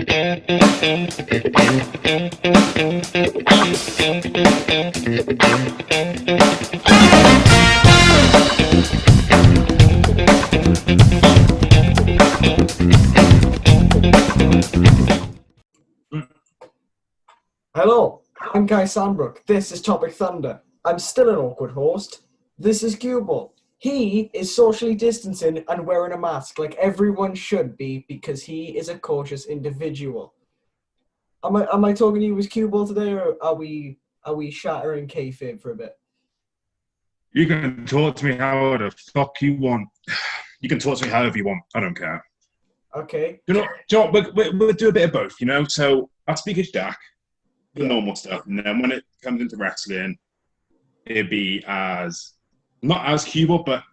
Hello, I'm Guy Sandbrook. This is Topic Thunder. I'm still an awkward host. This is Cueball. He is socially distancing and wearing a mask like everyone should be because he is a cautious individual. Am I talking to you as Cueball today, or are we shattering kayfabe for a bit? You can talk to me how the fuck you want. You can talk to me however you want. I don't care. Okay. We'll do a bit of both, you know? So I speak as Jack, the Yeah. normal stuff. And then when it comes into wrestling, it'd be not as Cuba, but,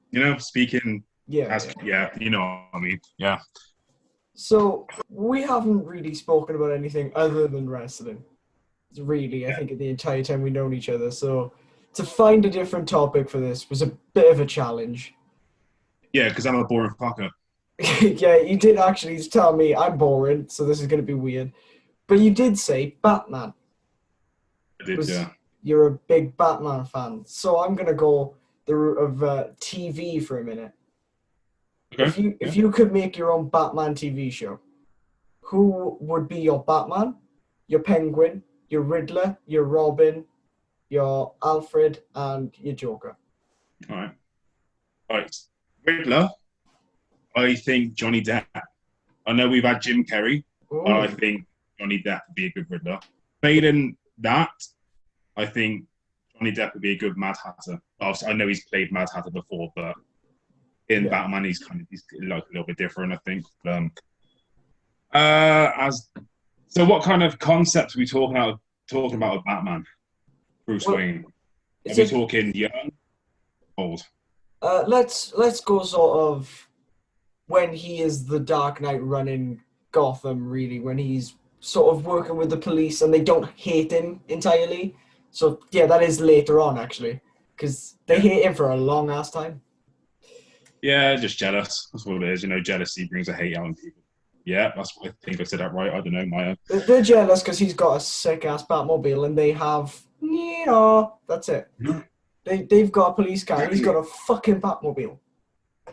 you know, speaking Yeah. you know what I mean? Yeah. So we haven't really spoken about anything other than wrestling. Really, I think the entire time we've known each other. So to find a different topic for this was a bit of a challenge. Yeah, because I'm a boring fucker. Yeah, you did actually tell me I'm boring, so this is going to be weird. But you did say Batman. I did, yeah. You're a big Batman fan. So I'm going to go the route of TV for a minute. Okay. If you could make your own Batman TV show, who would be your Batman, your Penguin, your Riddler, your Robin, your Alfred, and your Joker? All right. Riddler, I think Johnny Depp. I know we've had Jim Carrey, Ooh. but I think Johnny Depp would be a good Riddler. Failing that, I think Johnny Depp would be a good Mad Hatter. Obviously, I know he's played Mad Hatter before, but in Batman, he's like a little bit different, I think. So what kind of concepts are we talking about with Batman? Bruce Wayne. Are we talking young, old? Let's go sort of when he is the Dark Knight running Gotham, really, when he's sort of working with the police and they don't hate him entirely. So yeah, that is later on actually, because they hate him for a long ass time. Yeah, just jealous. That's what it is. You know, jealousy brings a hate out in people. Yeah, that's what I think I said that right. I don't know, Maya. They're jealous because he's got a sick ass Batmobile and they have, that's it. They've got a police car and he's got a fucking Batmobile.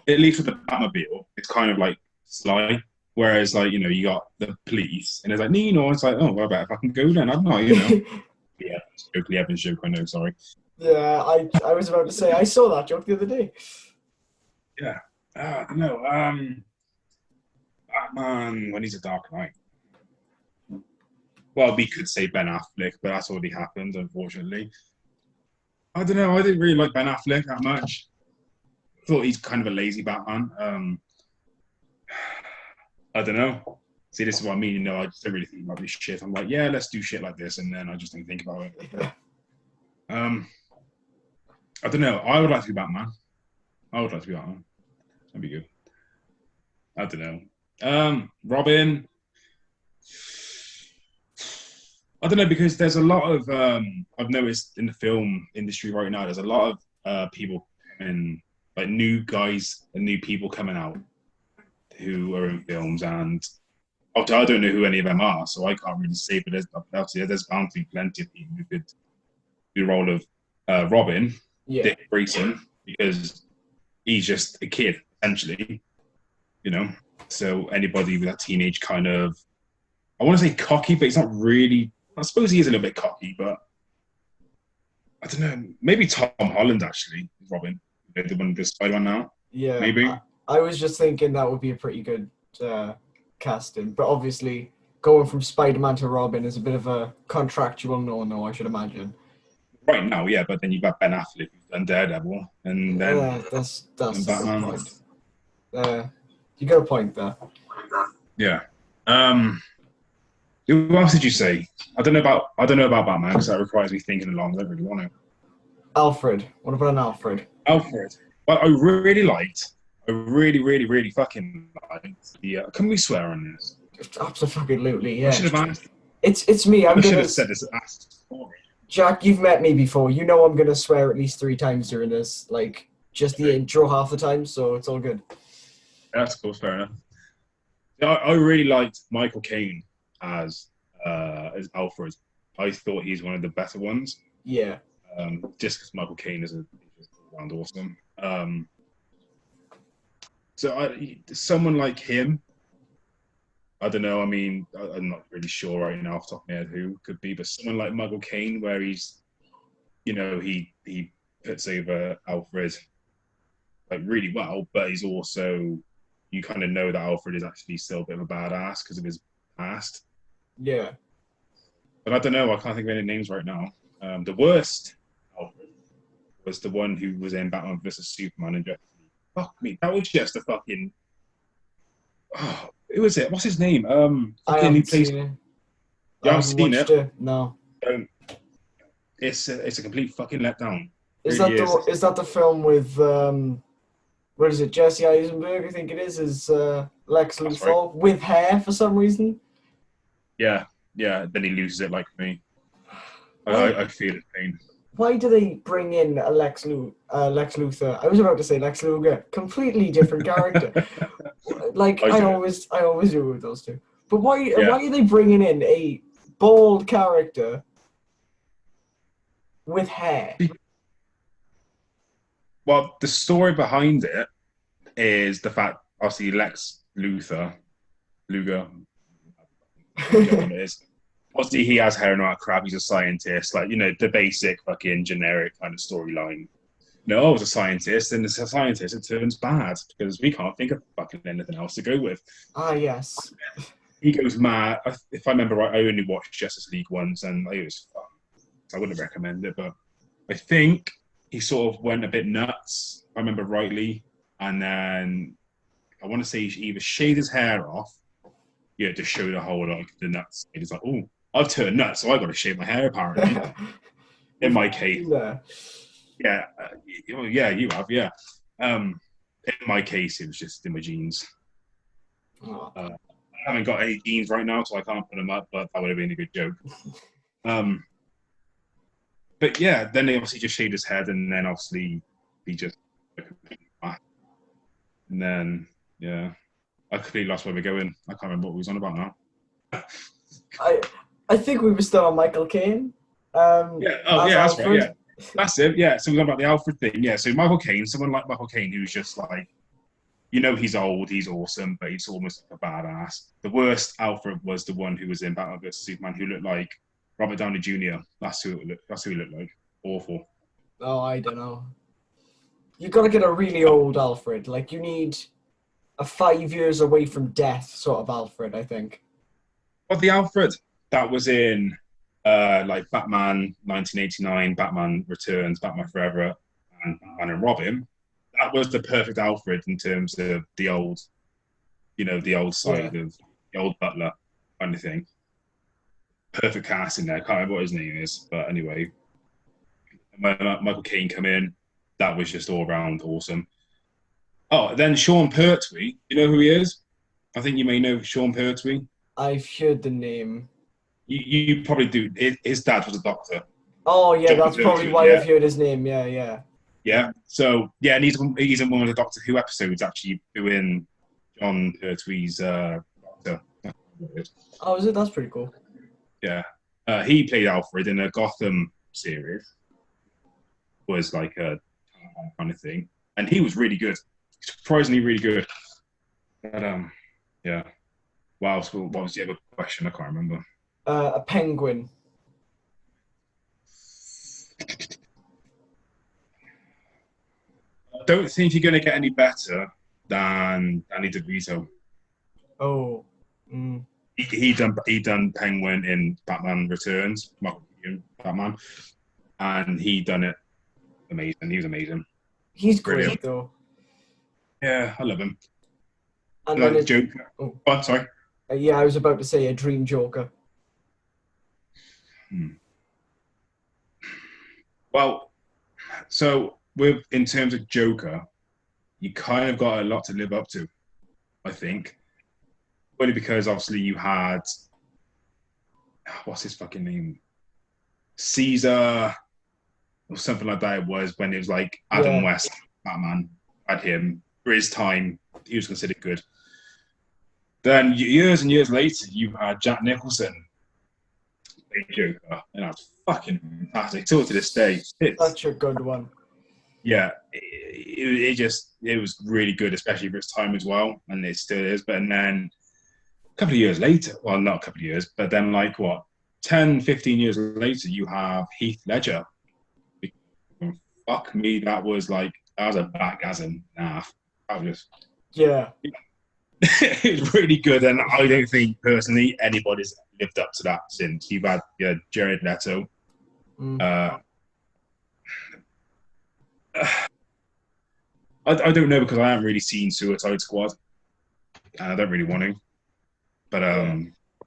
At least with the Batmobile, it's kind of like sly. Whereas, like, you know, you got the police and it's like, it's like, oh, well, I better fucking go then. I'm not, you know. Yeah, Stokely Evans joke, I know, sorry. Yeah, I was about to say, I saw that joke the other day. Yeah. No, Batman, when he's a Dark Knight. Well, we could say Ben Affleck, but that's already happened, unfortunately. I don't know. I didn't really like Ben Affleck that much. I thought he's kind of a lazy Batman. I don't know. See, this is what I mean. You know, I just don't really think about this shit. I'm like, yeah, let's do shit like this, and then I just don't think about it. I don't know. I would like to be Batman. That'd be good. I don't know. Robin. I don't know, because there's a lot of I've noticed in the film industry right now. There's a lot of people and like new guys and new people coming out who are in films, and I don't know who any of them are, so I can't really say. But there's bound to be plenty of people who could do the role of Robin, Dick Grayson, because he's just a kid essentially, you know. So anybody with that teenage kind of, I want to say cocky, but he's not really. I suppose he is a little bit cocky, but I don't know. Maybe Tom Holland actually, Robin, the one with the Spider-Man now. Yeah, maybe. I was just thinking that would be a pretty good casting, but obviously going from Spider-Man to Robin is a bit of a contractual no, I should imagine. Right now, yeah, but then you've got Ben Affleck who's done Daredevil, and then that's a Batman. good point. You got a point there. Yeah. Who else did you say? I don't know about Batman because that requires me thinking along. I don't really want to. Alfred. What about an Alfred? Alfred. Well, I really really fucking liked the. Can we swear on this? Absolutely, yeah. I should have asked. It's me. I should have said this. Jack, you've met me before. You know I'm gonna swear at least 3 times during this. Like just the intro half the time, so it's all good. That's cool. Fair enough. I really liked Michael Caine as Alfred. I thought he's one of the better ones. Yeah. Just because Michael Caine is just all around awesome. Someone like him, I don't know. I mean, I'm not really sure right now off the top of my head who could be, but someone like Michael Caine, where he's, he puts over Alfred like really well, but he's also, you kind of know that Alfred is actually still a bit of a badass because of his past. Yeah. But I don't know. I can't think of any names right now. The worst Alfred was the one who was in Batman versus Superman and just fuck me. That was just a fucking. Oh, who was it? What's his name? I Fucking who haven't plays. seen it. You I haven't haven't seen watched it. it. No. It's a complete fucking letdown. It Is really that is. is that the film with what is it? Jesse Eisenberg, I think it is Lex That's right. Luthor with hair for some reason. Yeah, yeah. Then he loses it like me. Why, I feel his pain. why do they bring in a Lex Luthor? I was about to say Lex Luger, completely different character. Like I I do. always do with those two. But why Yeah. are they bringing in a bald character with hair? Well, the story behind it is the fact, obviously, Luger, whichever one it is. Obviously, he has hair and all that crap. He's a scientist, like, the basic fucking generic kind of storyline. No, I was a scientist, and as a scientist, it turns bad because we can't think of fucking anything else to go with. Ah, yes. He goes mad. If I remember right, I only watched Justice League once, and it was fun. I wouldn't recommend it, but I think he sort of went a bit nuts, if I remember rightly, and then I want to say he either shaved his hair off, to show the whole like the nuts. He's like, oh, I've turned nuts, so I got to shave my hair. Apparently, in my case, yeah, yeah, you have, yeah. In my case, it was just in my jeans. Oh. I haven't got any jeans right now, so I can't put them up, but that would have been a good joke. But yeah, then they obviously just shaved his head, and then obviously he just, and then yeah, I completely lost where we're going. I can't remember what we was on about now. I think we were still on Michael Caine. Yeah. Oh, as yeah, that's right. Alfred. Yeah, that's it. Yeah. So we're talking about the Alfred thing. Yeah. So Michael Caine, someone like Michael Caine, who's just like, he's old, he's awesome, but he's almost like a badass. The worst Alfred was the one who was in Batman vs Superman, who looked like Robert Downey Jr. That's who he looked like. Awful. Oh, I don't know. You got to get a really old Alfred. Like you need a 5 years away from death sort of Alfred, I think. But the Alfred that was in like Batman 1989, Batman Returns, Batman Forever, and Batman and Robin, that was the perfect Alfred in terms of the old, the old side of the old butler kind of thing. Perfect casting there. I can't remember what his name is, but anyway, when Michael Caine come in, that was just all around awesome. Oh, then Sean Pertwee, you know who he is? I think you may know Sean Pertwee. I've heard the name. You probably do. His dad was a doctor. Oh yeah, John that's probably Pertwee, why yeah. I've heard his name. Yeah. Yeah. So yeah, and he's in one of the Doctor Who episodes actually doing John Pertwee's Doctor. Oh, is it? That's pretty cool. Yeah. He played Alfred in a Gotham series. Was like a kind of thing, and he was really good, surprisingly really good. But yeah. Wow. So what was the other question? I can't remember. A penguin. I don't think you're going to get any better than Danny DeVito. Oh. He done Penguin in Batman Returns, Batman, and he done it amazing. He was amazing. He's Brilliant. great though. Yeah, I love him. And Like then Joker. Oh, sorry. Yeah, I was about to say a dream Joker. Well, so in terms of Joker, you kind of got a lot to live up to, I think. Only because obviously you had, what's his fucking name? Caesar or something like that. It was when it was like Adam West, Batman, had him for his time. He was considered good. Then years and years later, you had Jack Nicholson play Joker, and that's fucking fantastic. Still to this day, Such a good one. yeah, it was really good, especially for its time as well, and it still is. But and then a couple of years later, well, not a couple of years, but then like what, 10, 15 years later, you have Heath Ledger. Fuck me, that was a backgasm. Nah, that was just Yeah. it was really good, and I don't think personally anybody's lived up to that since. You've had Jared Leto. I don't know because I haven't really seen Suicide Squad, and I don't really want to. But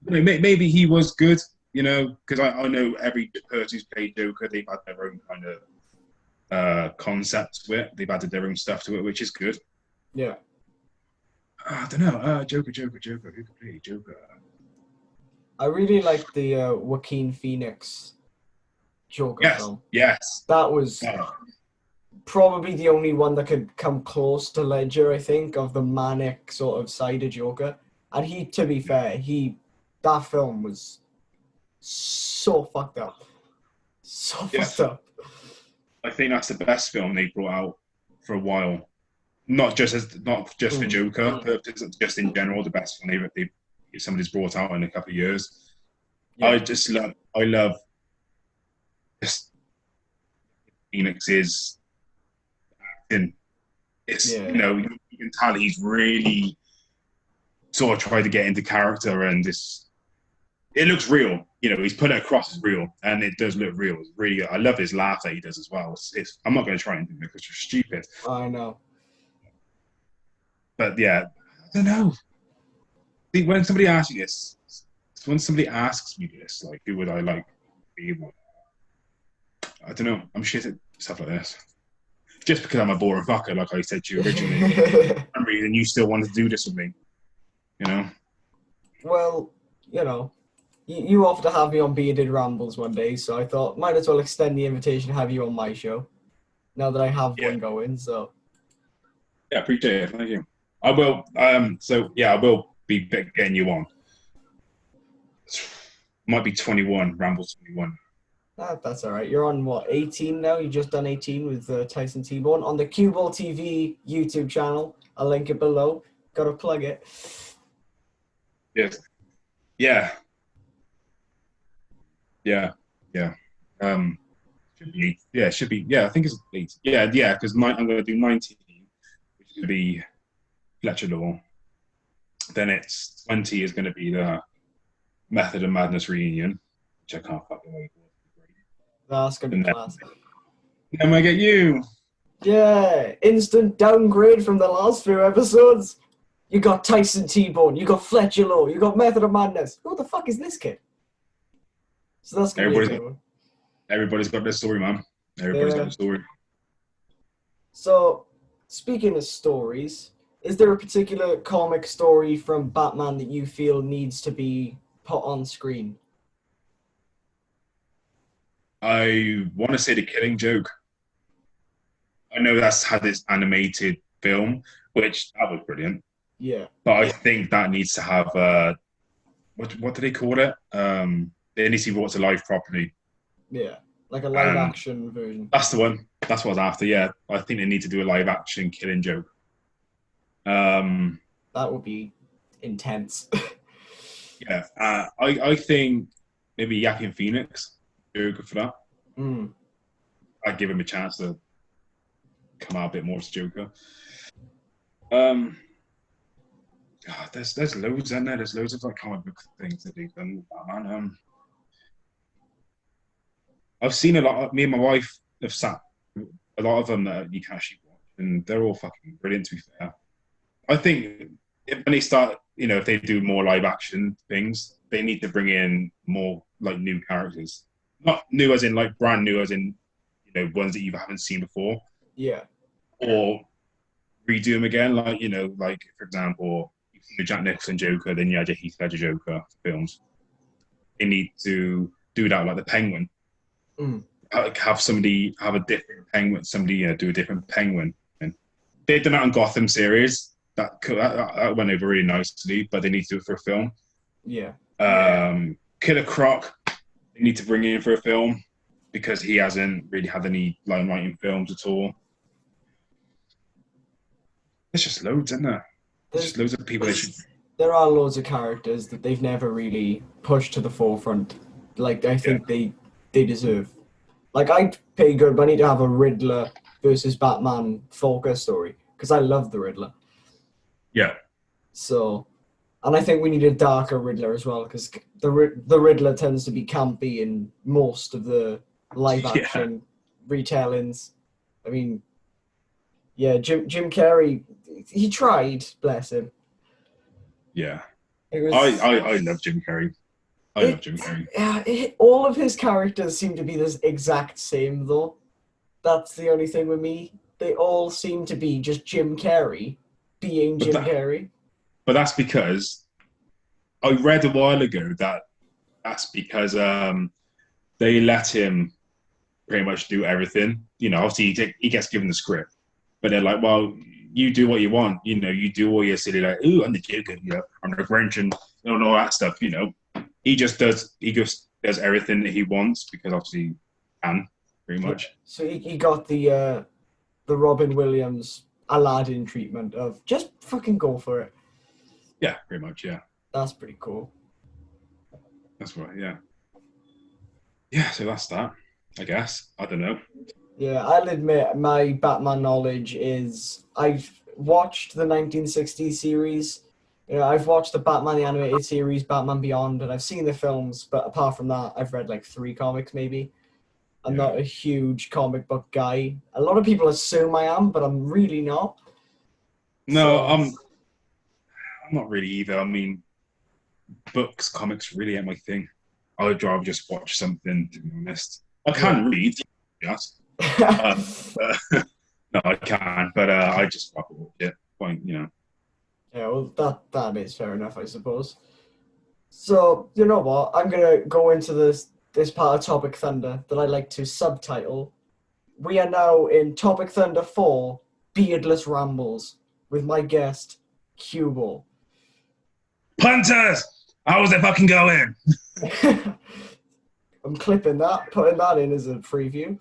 maybe he was good, because I know every person who's played Joker, they've had their own kind of concept to it. They've added their own stuff to it, which is good. Yeah. I don't know. Joker. Who could play Joker? I really like the Joaquin Phoenix Joker film. Yes. That was probably the only one that could come close to Ledger, I think, of the manic sort of side of Joker. And to be fair, that film was so fucked up. Fucked up. I think that's the best film they brought out for a while. Not just for Joker, but just in general, the best film somebody's brought out in a couple of years. Yeah. I love just Phoenix's acting. It's you can tell he's really sort of tried to get into character, and it looks real. He's put it across as real, and it does look real. It's really good. I love his laugh that he does as well. I'm not going to try and do it because you're stupid. I know. But yeah, I don't know. See, when somebody asks me this, like, who would I like to be with? I don't know. I'm shit at stuff like this. Just because I'm a boring fucker, like I said to you originally. For some reason, you still want to do this with me. Well, you offered to have me on Bearded Rambles one day, so I thought might as well extend the invitation to have you on my show. Now that I have one going, so. Yeah, appreciate it. Thank you. I will. I will be getting you on. Might be 21, Rambles 21. That's all right. You're on what, 18 now? You just done 18 with Tyson T-Bone on the Cueball TV YouTube channel. I'll link it below. Gotta plug it. Yes. Yeah. Should be. Yeah, I think it's 8. Yeah, because I'm going to do 19, which is going to be Fletcher Law. Then it's 20 is going to be the Method of Madness reunion, which I can't fucking wait for. That's going to be class. Then I get you. Yeah, instant downgrade from the last few episodes. You got Tyson T-Bone, you got Fletcher Law, you got Method of Madness. Who the fuck is this kid? So that's going to be a good one. Everybody's got their story, man. Everybody's got their story. So, speaking of stories, is there a particular comic story from Batman that you feel needs to be put on screen? I want to say The Killing Joke. I know that's had this animated film, which that was brilliant. Yeah. But I think that needs to have what do they call it? It needs to be brought to life properly. Yeah, like a live action version. That's the one. That's what I was after. Yeah, I think they need to do a live action Killing Joke. That would be intense. Yeah, I think maybe Joaquin Phoenix Joker for that. I'd give him a chance to come out a bit more as Joker. There's loads in there. There's loads of like comic book things that they've done with Batman. I've seen a lot. Me and my wife have sat a lot of them that you can actually watch, and they're all fucking brilliant. To be fair, I think when they start, if they do more live action things, they need to bring in more like new characters, not new as in like brand new, as in ones that you haven't seen before. Yeah. Or redo them again, like for example, you've seen the Jack Nicholson Joker, then you had your Heath Ledger Joker films. They need to do that, like the Penguin. Have a different Penguin. Somebody do a different Penguin. And they've done that on Gotham series, that went over really nicely, but they need to do it for a film. Yeah. Killer Croc, they need to bring in for a film because he hasn't really had any limelight in films at all. There's just loads, isn't there? There's just loads of people they should. There are loads of characters that they've never really pushed to the forefront. Like I think they deserve. Like I'd pay good money to have a Riddler versus Batman focus story because I love the Riddler. Yeah. So, and I think we need a darker Riddler as well because the Riddler tends to be campy in most of the live action retellings. I mean, yeah, Jim Carrey, he tried, bless him. Yeah. It was, I love Jim Carrey. I love Jim Carrey. Yeah, all of his characters seem to be this exact same, though. That's the only thing with me. They all seem to be just Jim Carrey being Jim Carrey. But that's because I read a while ago that's because they let him pretty much do everything. You know, obviously he gets given the script, but they're like, well, you do what you want. You know, you do all your silly, like, ooh, I'm the Joker, you know, I'm the French and all that stuff, you know. He just does everything that he wants because obviously he can, pretty much. So he got the Robin Williams Aladdin treatment of just fucking go for it. Yeah, pretty much, yeah. That's pretty cool. That's right, yeah. Yeah, so that's that, I guess. I don't know. Yeah, I'll admit my Batman knowledge is I've watched the 1960s series. You know, I've watched the Batman the Animated Series, Batman Beyond, and I've seen the films, but apart from that, I've read like 3 comics maybe. I'm not a huge comic book guy. A lot of people assume I am, but I'm really not. No, I'm not really either. I mean, comics really ain't my thing. I would rather just watch something, to be honest. I can read, yes. No, I can, but I just fucking watch it. Fine, you know. Yeah, well, that is fair enough, I suppose. So, you know what? I'm going to go into this part of Topic Thunder that I like to subtitle. We are now in Topic Thunder 4, Beardless Rambles, with my guest, Cueball. Punters! How's it fucking going? I'm clipping that, putting that in as a preview.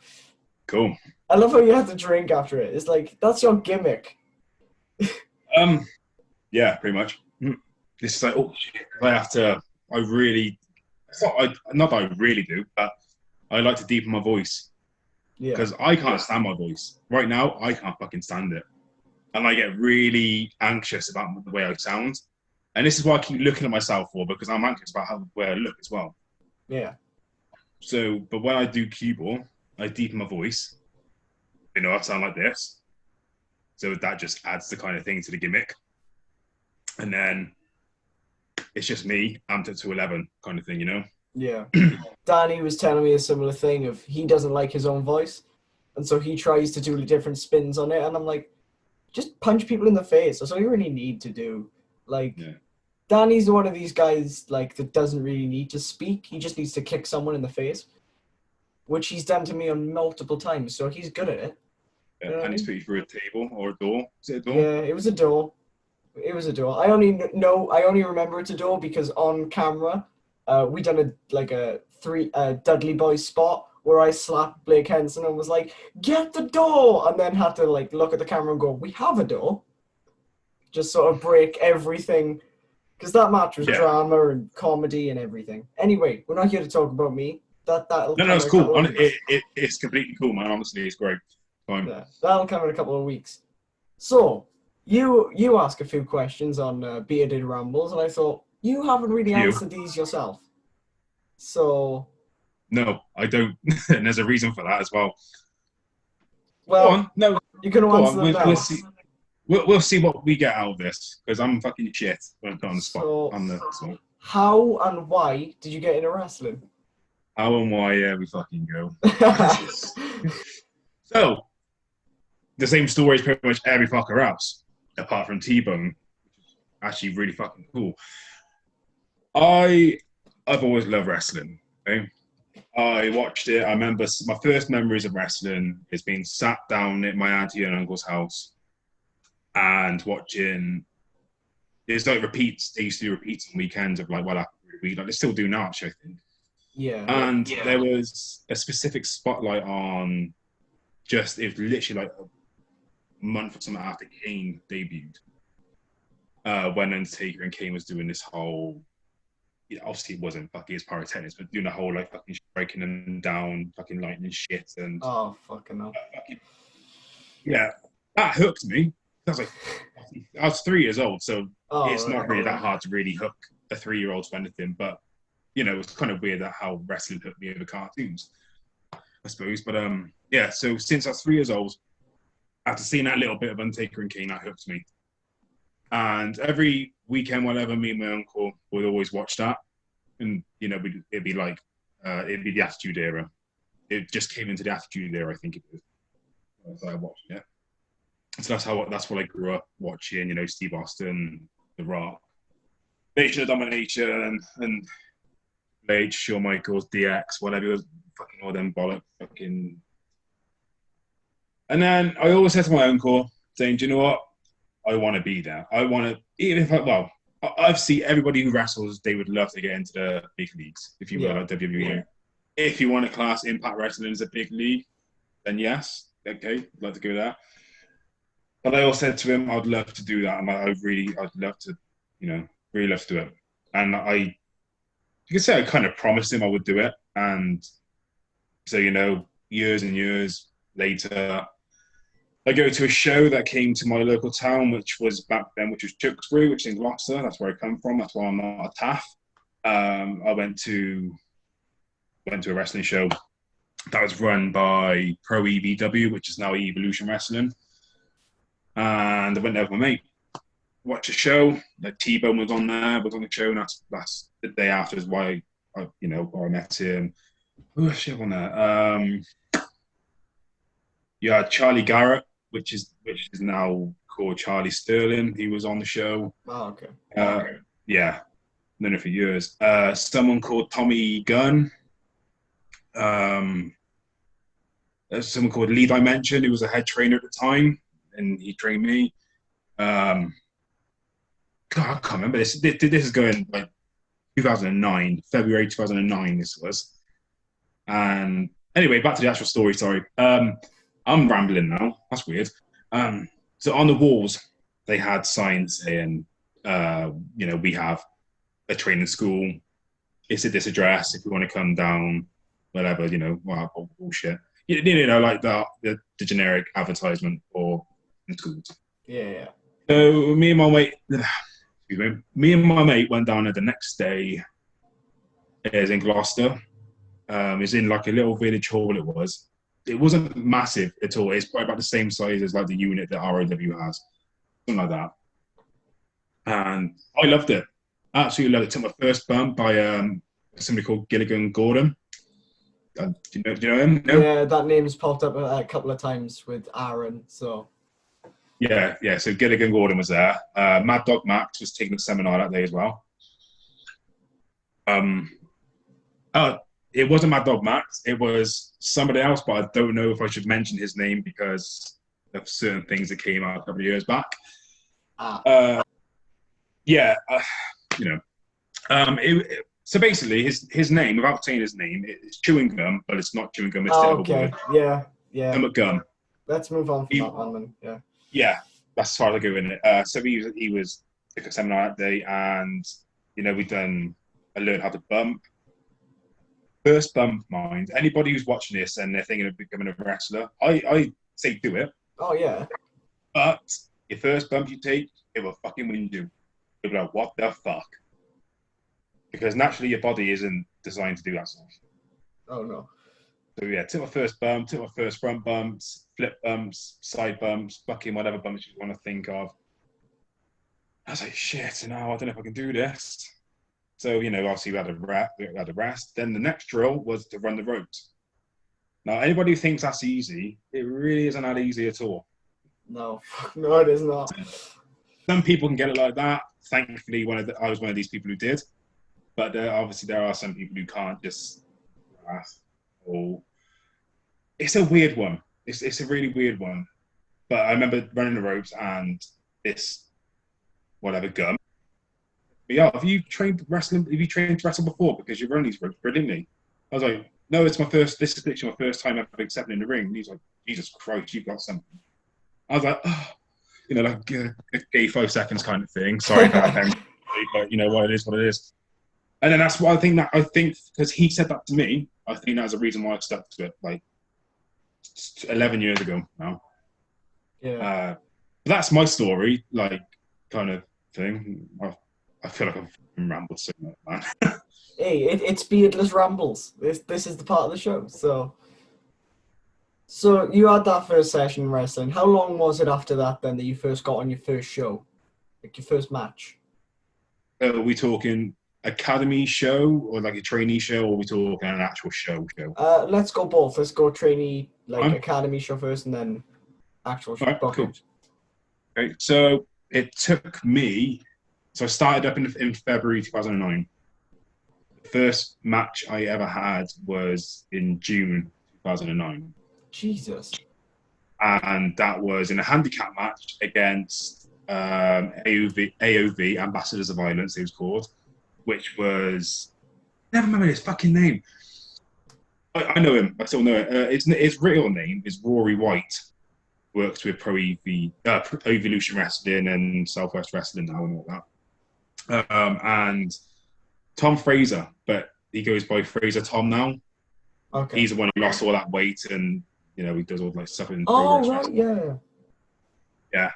Cool. I love how you have to drink after it. It's like, that's your gimmick. Yeah, pretty much. This is like, oh shit. Not that I really do, but I like to deepen my voice. Yeah. Because I can't stand my voice. Right now, I can't fucking stand it. And I get really anxious about the way I sound. And this is why I keep looking at myself for, because I'm anxious about the way I look as well. Yeah. So, but when I do Cueball, I deepen my voice. You know, I sound like this. So that just adds the kind of thing to the gimmick. And then it's just me, amped up to 11 kind of thing, you know? Yeah. Danny was telling me a similar thing of he doesn't like his own voice. And so he tries to do different spins on it. And I'm like, just punch people in the face. That's all you really need to do. Like, Danny's one of these guys, like, that doesn't really need to speak. He just needs to kick someone in the face, which he's done to me on multiple times. So he's good at it. Yeah, and he's put you through a table or a door. Is it a door? Yeah, it was a door. It was a door. I only remember it's a door because on camera, we done a Dudley Boys spot where I slapped Blake Henson and was like, "Get the door!" and then had to like look at the camera and go, "We have a door." Just sort of break everything because that match was drama and comedy and everything. Anyway, we're not here to talk about me. That'll no, it's cool. It's completely cool, man. Honestly, it's great. Fine. Yeah, that'll come in a couple of weeks. So. You ask a few questions on Bearded Rambles, and I thought, you haven't really answered these yourself. So... No, I don't. And there's a reason for that as well. Well, go on. No, you're going to answer them now. We'll see. We'll see what we get out of this, because I'm fucking shit when I put on the spot. How and why did you get into wrestling? How and why, we fucking go. So, the same story as pretty much every fucker else. Apart from T-Bone, which is actually really fucking cool. I've always loved wrestling. Okay? I watched it. I remember my first memories of wrestling is being sat down at my auntie and uncle's house, and watching. There's like repeats. They used to do repeats on weekends of like after the week. Like they still do now, actually, I think. Yeah. And there was a specific spotlight on just it was literally like a month or something after Kane debuted. When Undertaker and Kane was doing this whole, obviously it wasn't fucking his pyrotechnics, but doing the whole like fucking breaking them down, fucking lightning shit, and Oh, fucking hell. yeah, that hooked me. I was 3 years old, so it's not really that hard to really hook a 3-year-old to anything. But it was kind of weird that how wrestling hooked me over cartoons, I suppose. But yeah. So since I was 3 years old, after seeing that little bit of Undertaker and Kane, that hooked me. And every weekend, whatever, me and my uncle would always watch that, and it'd be like it'd be the Attitude Era. It just came into the Attitude Era, I think it was. So I watched it. So that's what I grew up watching. Steve Austin, The Rock, Nation of Domination, and Blade, Shawn Michaels, DX, whatever it was, fucking all them bollock, fucking. And then I always said to my uncle, saying, "Do you know what? I want to be there. I want to, even if I've seen everybody who wrestles, they would love to get into the big leagues, if you will, like WWE. Yeah. If you want to class Impact Wrestling as a big league, then yes, okay, I'd love to go there." But I also said to him, I'd love to do that. And I'd love to, really love to do it. And you could say I kind of promised him I would do it. And so, years and years later, I go to a show that came to my local town, which was Tewkesbury, which is in Gloucester. That's where I come from. That's why I'm not a Taff. I went to a wrestling show that was run by Pro EVW, which is now Evolution Wrestling. And I went there with my mate, watched a show. Like T-Bone was on the show, and that's the day after is why I met him. Who else on there? You had Charlie Garrett, which is now called Charlie Sterling. He was on the show. Oh, okay. Yeah, known him for years. Someone called Tommy Gunn. Someone called Lee Dimension, who was a head trainer at the time, and he trained me. God, I can't remember this. This is going like 2009, February 2009. This was. And anyway, back to the actual story. Sorry, I'm rambling now. That's weird. So on the walls, they had signs saying, we have a training school. It's at this address if you want to come down. Whatever, bullshit. Like the generic advertisement for schools. Yeah. So me and my mate went down there the next day. It was in Gloucester. It's in like a little village hall. It wasn't massive at all. It's probably about the same size as like the unit that ROW has, something like that. And I loved it. Absolutely loved it. Took my first bump by somebody called Gilligan Gordon. Do you know him? No? Yeah, that name's popped up a couple of times with Aaron. So yeah. So Gilligan Gordon was there. Mad Dog Max was taking a seminar that day as well. It wasn't Mad Dog Max. It was somebody else, but I don't know if I should mention his name because of certain things that came out a couple of years back. So basically, his name, without saying his name, it's chewing gum, but it's not chewing gum. It's okay. Yeah. Stomach gum. Let's move on from that one then. Yeah. Yeah, that's as far as I go in it. So he was took a seminar that day, and I learned how to bump. First bump, mind. Anybody who's watching this and they're thinking of becoming a wrestler, I say do it. Oh yeah. But your first bump you take, it will fucking wind you. You'll be like, what the fuck? Because naturally your body isn't designed to do that stuff. Oh no. So yeah, took my first bump, took my first front bumps, flip bumps, side bumps, fucking whatever bumps you want to think of. I was like, shit, now I don't know if I can do this. So, obviously we had a rest. Then the next drill was to run the ropes. Now, anybody who thinks that's easy, it really isn't that easy at all. No, it is not. Some people can get it like that. Thankfully, I was one of these people who did. But obviously there are some people who can't just or it's a weird one. It's a really weird one. But I remember running the ropes and this whatever gum. But yeah, have you trained wrestling? Have you trained to wrestle before? Because you're running these ropes brilliantly. I was like, no, it's my first. This is literally my first time ever accepting in the ring. And he's like, Jesus Christ, you've got something. I was like, oh, you know, like gay 5 seconds kind of thing. Sorry about that, but you know what it is, what it is. And then that's what I think because he said that to me. I think that's the reason why I stuck to it. Like 11 years ago now. Yeah. That's my story, like kind of thing. I feel like I've rambled so much, man. Hey, it's Beardless Rambles. This is the part of the show. So you had that first session in wrestling. How long was it after that then that you first got on your first show, like your first match? Are we talking academy show or like a trainee show, or are we talking an actual show? Let's go both. Let's go trainee, like Fine. academy show first, and then actual show. All right, Okay. cool. Okay, so it took me. So I started up in February 2009. The first match I ever had was in June 2009. Jesus. And that was in a handicap match against AOV, Ambassadors of Violence, it was called, which was, I never remember his fucking name. I know him, I still know it. His real name is Rory White. Works with Pro Evolution Wrestling and Southwest Wrestling now and all that. And Tom Fraser, but he goes by Fraser Tom now. Okay. He's the one who lost all that weight, and you know he does all like stuff in Oh progress right, yeah. Yeah.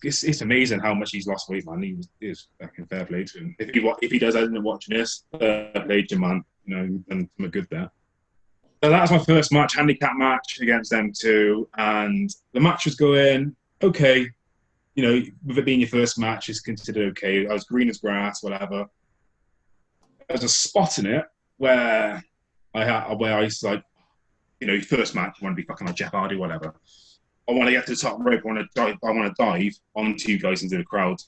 It's amazing how much he's lost weight, man. He was fucking fair play to him. If he does end up watching this, fair play to him, man. You know, you've done some good there. So that was my first match, handicap match against them two, and the match was going okay. You know, with it being your first match, it's considered okay. I was green as grass, whatever. There's a spot in it where I used to, like, you know, your first match, you want to be fucking like Jeff Hardy, whatever. I want to get to the top rope. I want to dive onto you guys into the crowd.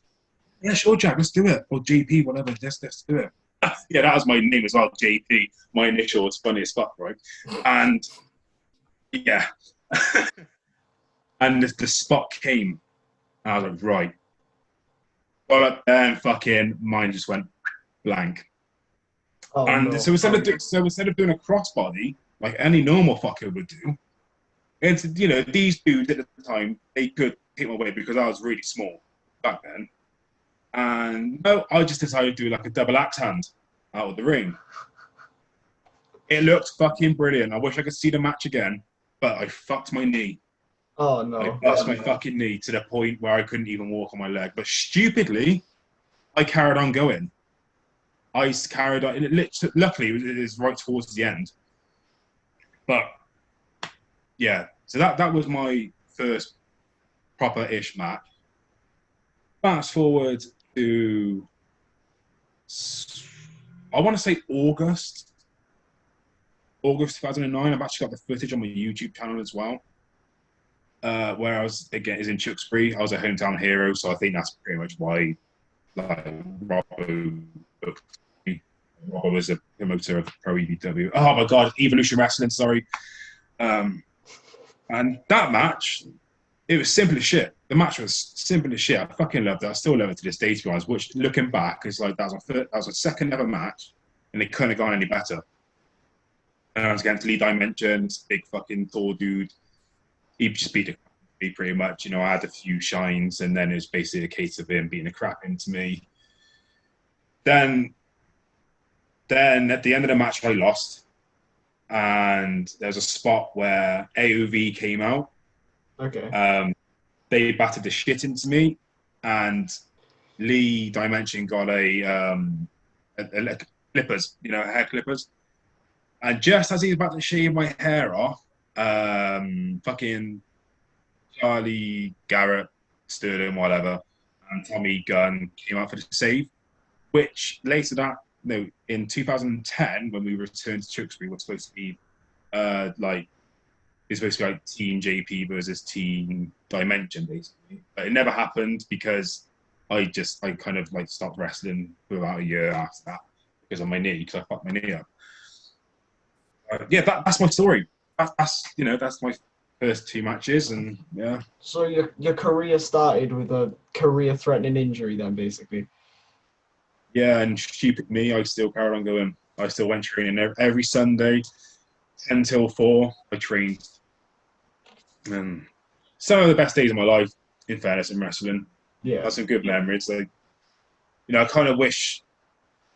Yeah, sure, Jack. Let's do it. Or JP, whatever. Let's do it. Yeah, that was my name as well, JP. My initial. It's funny as fuck, right? And yeah, and the spot came. And I was like, right. But then fucking mine just went blank. Oh, and no. so instead of doing a crossbody like any normal fucker would do, and you know, these dudes at the time, they could hit my weight because I was really small back then. And no, I just decided to do like a double axe hand out of the ring. It looked fucking brilliant. I wish I could see the match again, but I fucked my knee. Oh no. I bust my fucking knee to the point where I couldn't even walk on my leg. But stupidly, I carried on going. I carried on. Luckily, it was right towards the end. But yeah, so that was my first proper-ish match. Fast forward to, I want to say August 2009. I've actually got the footage on my YouTube channel as well. Where I was, again, is in Tewkesbury. I was a hometown hero, so I think that's pretty much why, like, Robbo was a promoter of Pro EBW. Oh my God, Evolution Wrestling, sorry. And that match, it was simple as shit. The match was simple as shit. I fucking loved it. I still love it to this day, to be honest. Which, looking back, is like that was my second ever match, and it couldn't have gone any better. And I was against Lee Dimensions, big fucking tall dude. He just beat me pretty much. You know, I had a few shines, and then it was basically a case of him beating the crap into me. Then at the end of the match, I lost. And there's a spot where AOV came out. Okay. They battered the shit into me, and Lee Dimension got a clippers, you know, hair clippers. And just as he was about to shave my hair off, fucking Charlie Garrett, Sterling, whatever, and Tommy Gunn came out for the save, which later in 2010, when we returned to Tewkesbury, was supposed to be it's supposed to be like Team JP versus Team Dimension, basically. But it never happened because I kind of like stopped wrestling for about a year after that because of my knee, because I fucked my knee up. Yeah, that's my story. That's my first 2 matches, and yeah. So your career started with a career-threatening injury, then, basically. Yeah, and stupid me, I still carried on going. I still went training every Sunday, 10 till 4. I trained. And some of the best days of my life, in fairness, in wrestling. Yeah. That's some good memories. Like, I kind of wish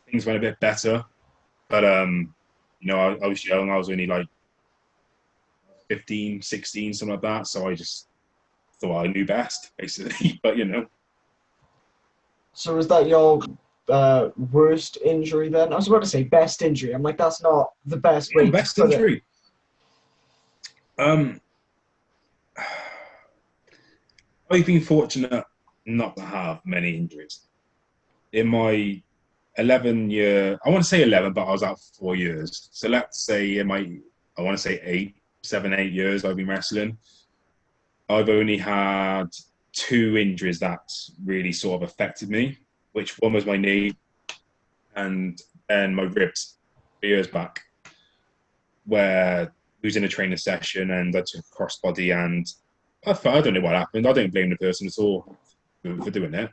things went a bit better. But, I was young. I was only like 15, 16, something like that. So I just thought I knew best, basically. But, So is that your worst injury then? I was about to say best injury. I'm like, that's not the best way best to put injury. I've been fortunate not to have many injuries. In my 11-year, I want to say 11, but I was out for 4 years. So let's say I want to say 8 years I've been wrestling. I've only had 2 injuries that really sort of affected me, which one was my knee and then my ribs 3 years back, where we was in a training session and I took a crossbody and I don't know what happened. I don't blame the person at all for doing it,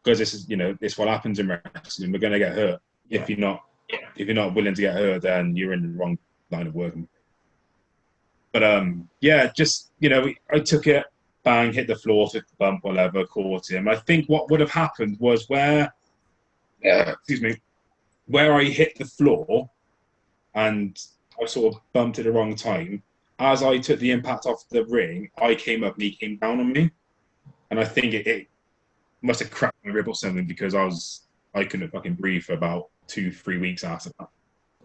because this is, this what happens in wrestling. We're going to get hurt. Yeah. If you're not willing to get hurt, then you're in the wrong line of work. But yeah, just I took it, bang, hit the floor, took the bump, whatever, caught him. I think what would have happened was where I hit the floor and I sort of bumped at the wrong time. As I took the impact off the ring, I came up and he came down on me. And I think it must have cracked my rib or something, because I couldn't fucking breathe for about 2-3 weeks after that.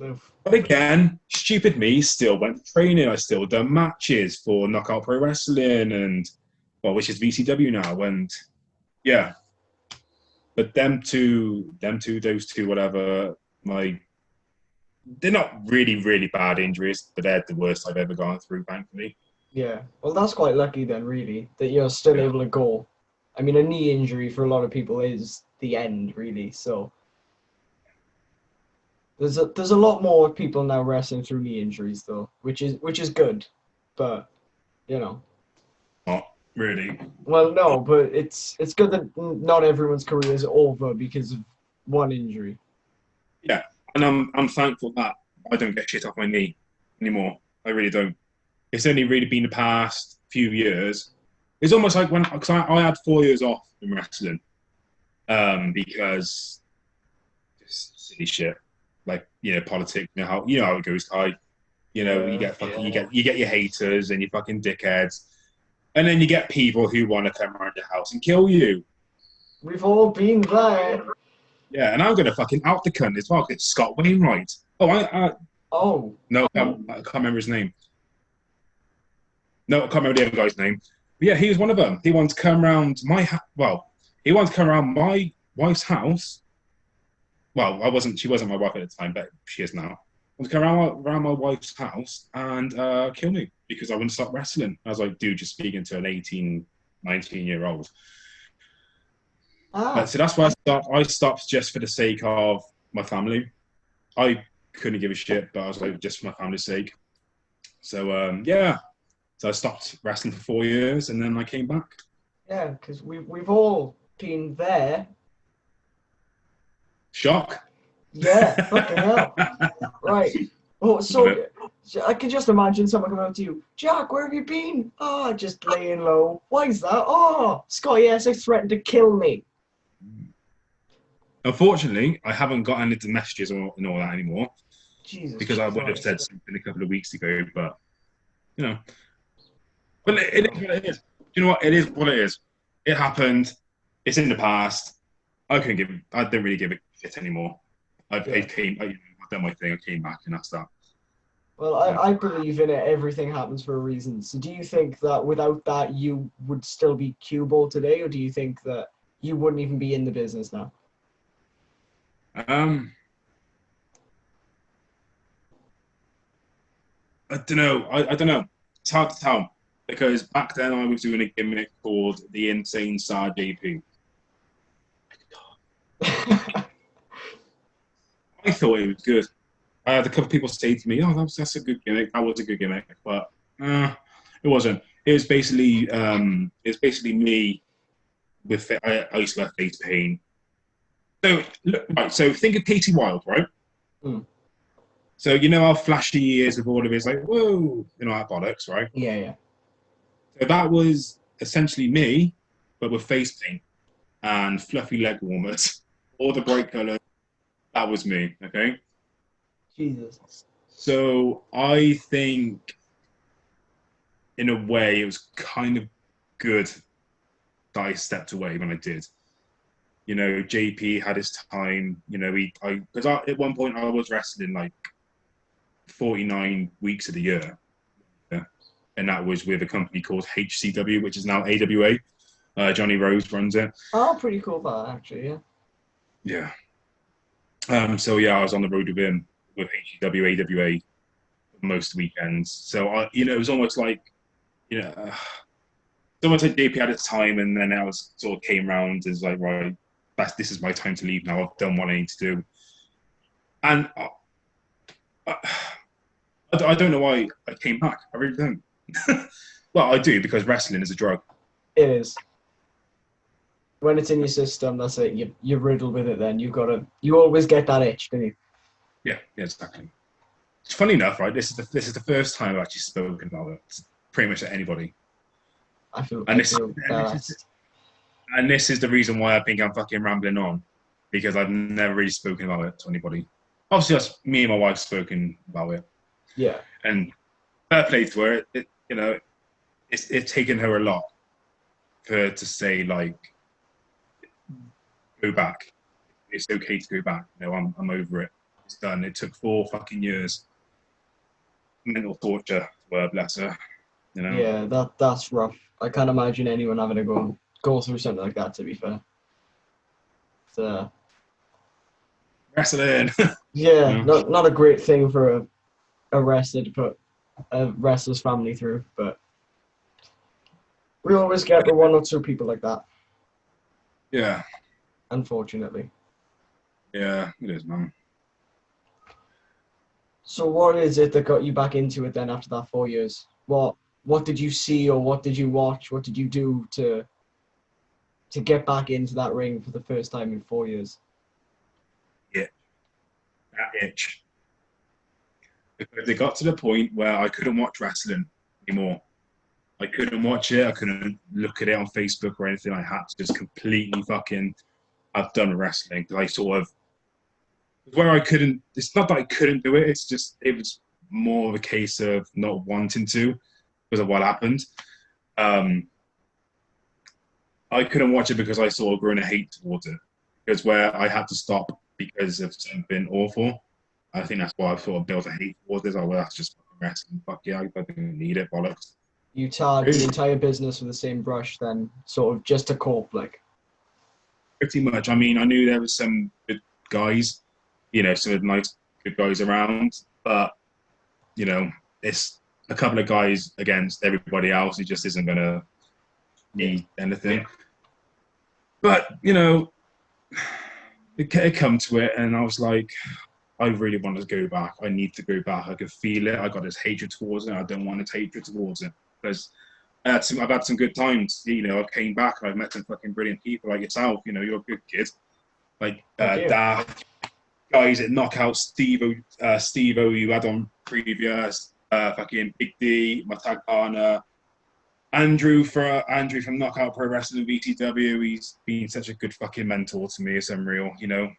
Oof. But again, stupid me, still went training. I still done matches for Knockout Pro Wrestling which is VCW now. And yeah. But those two, whatever, they're not really, really bad injuries, but they're the worst I've ever gone through, thankfully. Yeah. Well, that's quite lucky then, really, that you're still able to go. I mean, a knee injury for a lot of people is the end, really. So there's a lot more people now wrestling through knee injuries, though, which is good. But Not really. well, no, but it's good that not everyone's career is over because of one injury. Yeah, and I'm thankful that I don't get shit off my knee anymore. I really don't. It's only really been the past few years. It's almost like because I had 4 years off from wrestling, because just silly shit, like politics. How it goes, Ty. You get your haters and your fucking dickheads, and then you get people who want to come around your house and kill you. We've all been there. Yeah, and I'm gonna fucking out the cunt as well. It's Scott Wainwright. Oh. No, I can't remember his name. No, I can't remember the other guy's name. But yeah, he was one of them. He wanted to come around he wanted to come around my wife's house. Well, she wasn't my wife at the time, but she is now. Want to come around my wife's house and kill me because I wouldn't stop wrestling. I was like, dude, just speaking to an 18, 19-year-old. So that's why I stopped just for the sake of my family. I couldn't give a shit, but I was like, just for my family's sake. So yeah. So I stopped wrestling for 4 years, and then I came back. Yeah, because we've all been there. Shock. Yeah, fucking hell. Right. Oh, so I can just imagine someone coming up to you, Jack, where have you been? Oh, just laying low. Why is that? Oh, Scotty Essex threatened to kill me. Unfortunately, I haven't got any of the messages and all that anymore. Jesus. Because I would have said something a couple of weeks ago, but But it is what it is. You know what? It is what it is. It happened. It's in the past. I didn't really give a shit anymore. I've done my thing. I came back, and that's that. Well, I believe in it. Everything happens for a reason. So do you think that without that, you would still be Cueball today, or do you think that you wouldn't even be in the business now? I don't know. I don't know. It's hard to tell. Because back then I was doing a gimmick called the Insane Star JP. I thought it was good. I had a couple of people say to me, "Oh, that's a good gimmick. That was a good gimmick." But It wasn't. It was basically me with I used to have face pain. So look, right. So think of Katie Wilde, right? Mm. So you know how flashy he is with all of his like, whoa, you know, that bollocks, right? Yeah, yeah. So that was essentially me, but with face paint and fluffy leg warmers, all the bright colours. That was me. Okay. Jesus. So I think, in a way, it was kind of good that I stepped away when I did. You know, JP had his time. You know, because at one point I was wrestling like 49 weeks of the year, yeah? And that was with a company called HCW, which is now AWA. Johnny Rose runs it. Oh, pretty cool that actually, yeah. Yeah. So yeah, I was on the road with him with HCW, AWA most weekends. So you know, it was almost like, you know, almost like JP had his time, and then I was sort of came around as like, right, this is my time to leave now. I've done what I need to do, and I don't know why I came back. I really don't. Well, I do, because wrestling is a drug. It is. When it's in your system, that's it. You're riddled with it. Then you always get that itch, don't you? Yeah, exactly. It's funny enough, right? This is the first time I've actually spoken about it to pretty much to anybody. I feel And this is the reason why I think I'm fucking rambling on, because I've never really spoken about it to anybody. Obviously, that's me and my wife spoken about it. Yeah. And fair play to her. You know, it's taken her a lot for her to say, like, go back. It's okay to go back. You know, I'm over it. It's done. It took 4 fucking years. Mental torture to her, bless her. You know. Yeah, that's rough. I can't imagine anyone having to go through something like that. To be fair. So. Wrestling. Yeah, not a great thing for a wrestler to put a wrestler's family through, but we always get the 1 or 2 people like that. Yeah. Unfortunately. Yeah, it is, man. So what is it that got you back into it then after that 4 years? What did you see, or what did you watch? What did you do to get back into that ring for the first time in 4 years? Yeah, that itch. Because it got to the point where I couldn't watch wrestling anymore. I couldn't watch it. I couldn't look at it on Facebook or anything. I had to just completely fucking have done with wrestling. Because I sort of, where I couldn't, it's not that I couldn't do it. It's just, it was more of a case of not wanting to because of what happened. I couldn't watch it because I saw growing a hate towards it. Because where I had to stop because of something awful. I think that's why I sort of built a hate towards it. Well, that's just wrestling. Fuck yeah, I don't need it, bollocks. You tarred the entire business with the same brush then, sort of just to cope, like? Pretty much. I mean, I knew there was some good guys, you know, some nice good guys around, but, you know, it's a couple of guys against everybody else. It just isn't going to need anything. Yeah. But, you know, it come to it, and I was like, I really want to go back. I need to go back. I could feel it. I got this hatred towards it. I don't want this hatred towards it, because I've had some good times. You know, I came back and I've met some fucking brilliant people like yourself. You know, you're a good kid. Like Daft, guys at Knockout, Steve-O, you had on previous, fucking Big D, my tag partner, Andrew from Knockout Pro Wrestling VTW. He's been such a good fucking mentor to me. It's unreal, you know.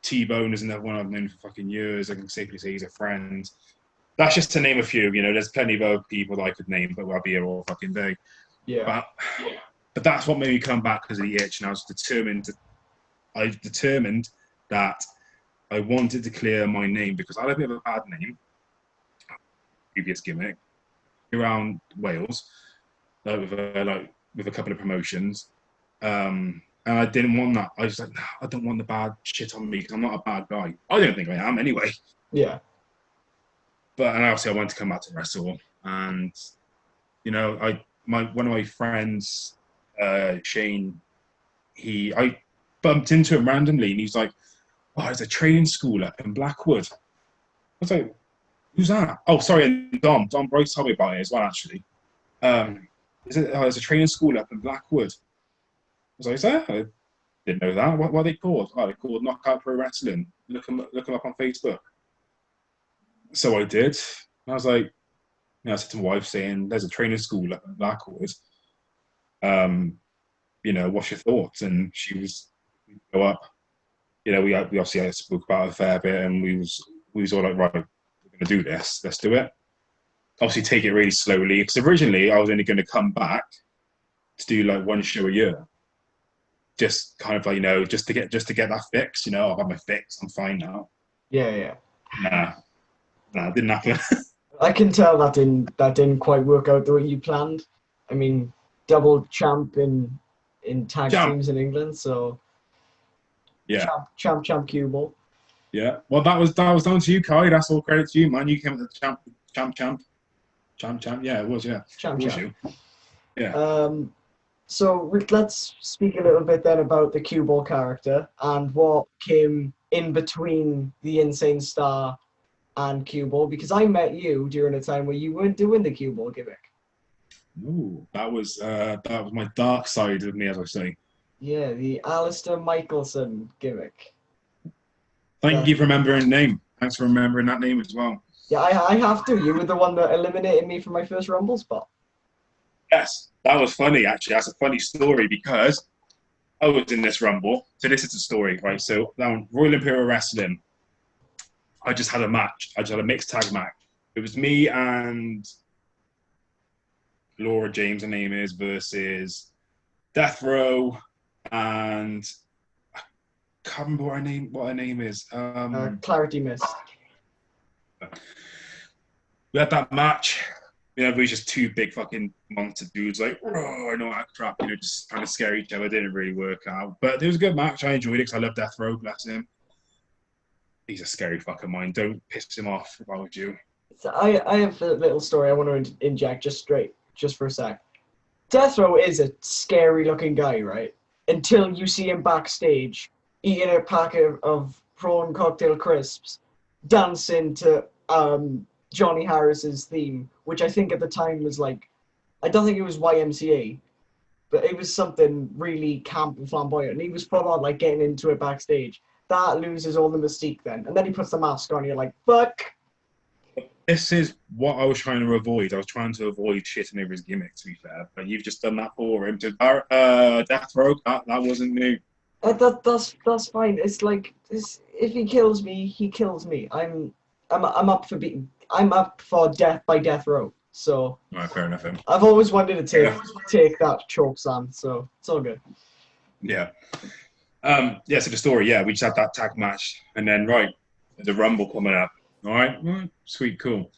T-Bone is another one I've known for fucking years. I can safely say he's a friend. That's just to name a few. You know, there's plenty of other people that I could name, but I'll be here all fucking day. Yeah. But that's what made me come back, because of the itch, and I was determined that I wanted to clear my name, because I had a bit of a bad name, previous gimmick, around Wales, with a couple of promotions. And I didn't want that. I was like, nah, I don't want the bad shit on me, because I'm not a bad guy. I don't think I am anyway. Yeah. But and obviously I wanted to come back to wrestle, and you know, one of my friends, Shane, I bumped into him randomly, and he's like, "Oh, there's a training school up in Blackwood." I was like, "Who's that?" Oh, sorry, and Dom Bryce told me about it as well, actually. There's a training school up in Blackwood. I was like, is there? I didn't know that. What are they called? Oh, they're called Knockout Pro Wrestling. Look them up on Facebook. So I did. And I was like, I said to my wife saying, there's a training school up in Blackwood. What's your thoughts? And she was, go up. We obviously I spoke about it a fair bit, and we was all like, right, we're going to do this. Let's do it. Obviously, take it really slowly, because originally I was only going to come back to do like one show a year, just kind of like just to get that fix. I've had my fix. I'm fine now. Yeah. Nah, didn't happen. I can tell that didn't quite work out the way you planned. I mean, double champ in tag teams in England, so yeah, champ Cueball. Yeah, well, that was down to you, Kai. That's all credit to you, man. You came with the champ. Yeah, it was. Yeah, champ. You. Yeah. So let's speak a little bit then about the Cueball character and what came in between the Insane Star and Cueball, because I met you during a time where you weren't doing the Cueball gimmick. Ooh, that was my dark side of me, as I say. Yeah, the Alistair Michelson gimmick. Thank you for remembering the name. Thanks for remembering that name as well. Yeah, I have to. You were the one that eliminated me from my first Rumble spot. Yes, that was funny, actually. That's a funny story, because I was in this Rumble. So this is the story, right? So down Royal Imperial Wrestling, I just had a match. I just had a mixed tag match. It was me and Laura James, her name is, versus Death Row, and I can't remember what her name is. Clarity Miss. We had that match. We were just two big fucking monster dudes, like, oh, I know that crap, just kind of scare each other. It didn't really work out. But it was a good match. I enjoyed it because I love Death Row, bless him. He's a scary fucking mind. Don't piss him off if I was you. So I have a little story I want to inject just for a sec. Death Row is a scary looking guy, right? Until you see him backstage eating a packet of prawn cocktail crisps, dancing to Johnny Harris's theme, which I think at the time was like, I don't think it was YMCA, but it was something really camp and flamboyant, and he was full on like getting into it backstage. That loses all the mystique then, and then he puts the mask on, and you're like, fuck. This is what I was trying to avoid. I was trying to avoid shitting over his gimmick, to be fair, but you've just done that for him. Death Row, that wasn't new. That's fine. It's like, if he kills me, he kills me. I'm up for death by Death Row. So right, fair enough. I've always wanted to take that choke slam, so it's all good. Yeah. So the story, we just had that tag match, and then the Rumble coming up. All right, sweet, cool.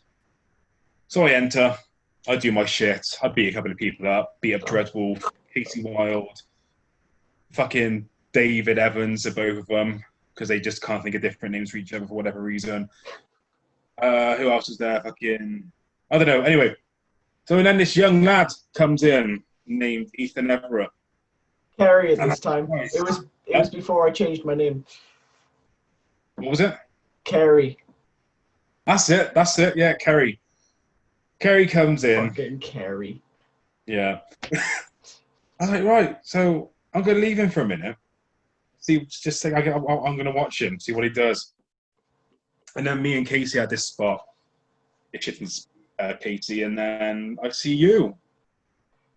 So I enter, I do my shit, I beat a couple of people up, beat up Dreadwolf, Casey Wilde, fucking David Evans, are both of them, because they just can't think of different names for each other for whatever reason. Who else was there? Fucking, I don't know. Anyway, so then this young lad comes in named Ethan Everett. Kerry at this time. It was before I changed my name. What was it? Kerry. That's it. Yeah, Kerry. Kerry comes in. Fucking Kerry. Yeah. I was like, right, so I'm going to leave him for a minute. I'm going to watch him, see what he does. And then me and Casey had this spot. It's Casey, and then I see you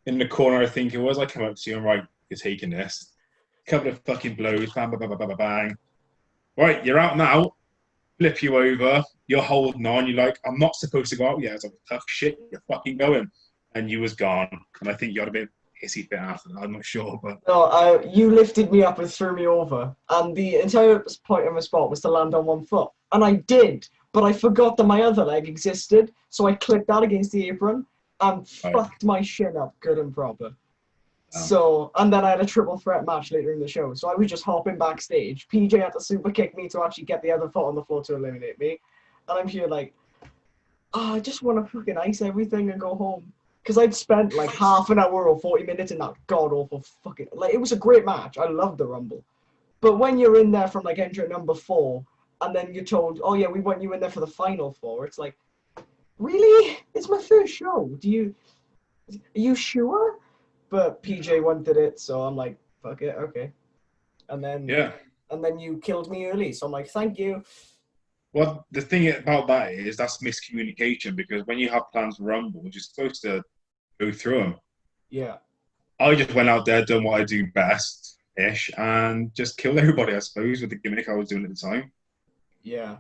in the corner, I think it was. I come up to you and right, you're taking this. Couple of fucking blows, bang, bang, bang, bang, bang, bang. Right, you're out now. Flip you over. You're holding on. You're like, I'm not supposed to go out yet. I was like, tough shit. You're fucking going. And you was gone. And I think you had a bit hissy fit after that. I'm not sure, but no, you lifted me up and threw me over, and the entire point of my spot was to land on one foot, and I did, but I forgot that my other leg existed, so I clicked that against the apron and fucked my shin up good and proper. So, and then I had a triple threat match later in the show, so I was just hopping backstage. PJ had to super kick me to actually get the other foot on the floor to eliminate me, and I'm here like, I just want to fucking ice everything and go home. Because I'd spent like half an hour or 40 minutes in that god-awful fucking... Like, it was a great match. I loved the Rumble. But when you're in there from like entrant number 4, and then you're told, oh yeah, we want you in there for the final 4, it's like, really? It's my first show. you sure? But PJ wanted it, so I'm like, fuck it, okay. And then you killed me early, so I'm like, thank you. Well, the thing about that is that's miscommunication, because when you have plans for Rumble, you're supposed to go through them. Yeah. I just went out there, done what I do best-ish, and just killed everybody, I suppose, with the gimmick I was doing at the time. Yeah.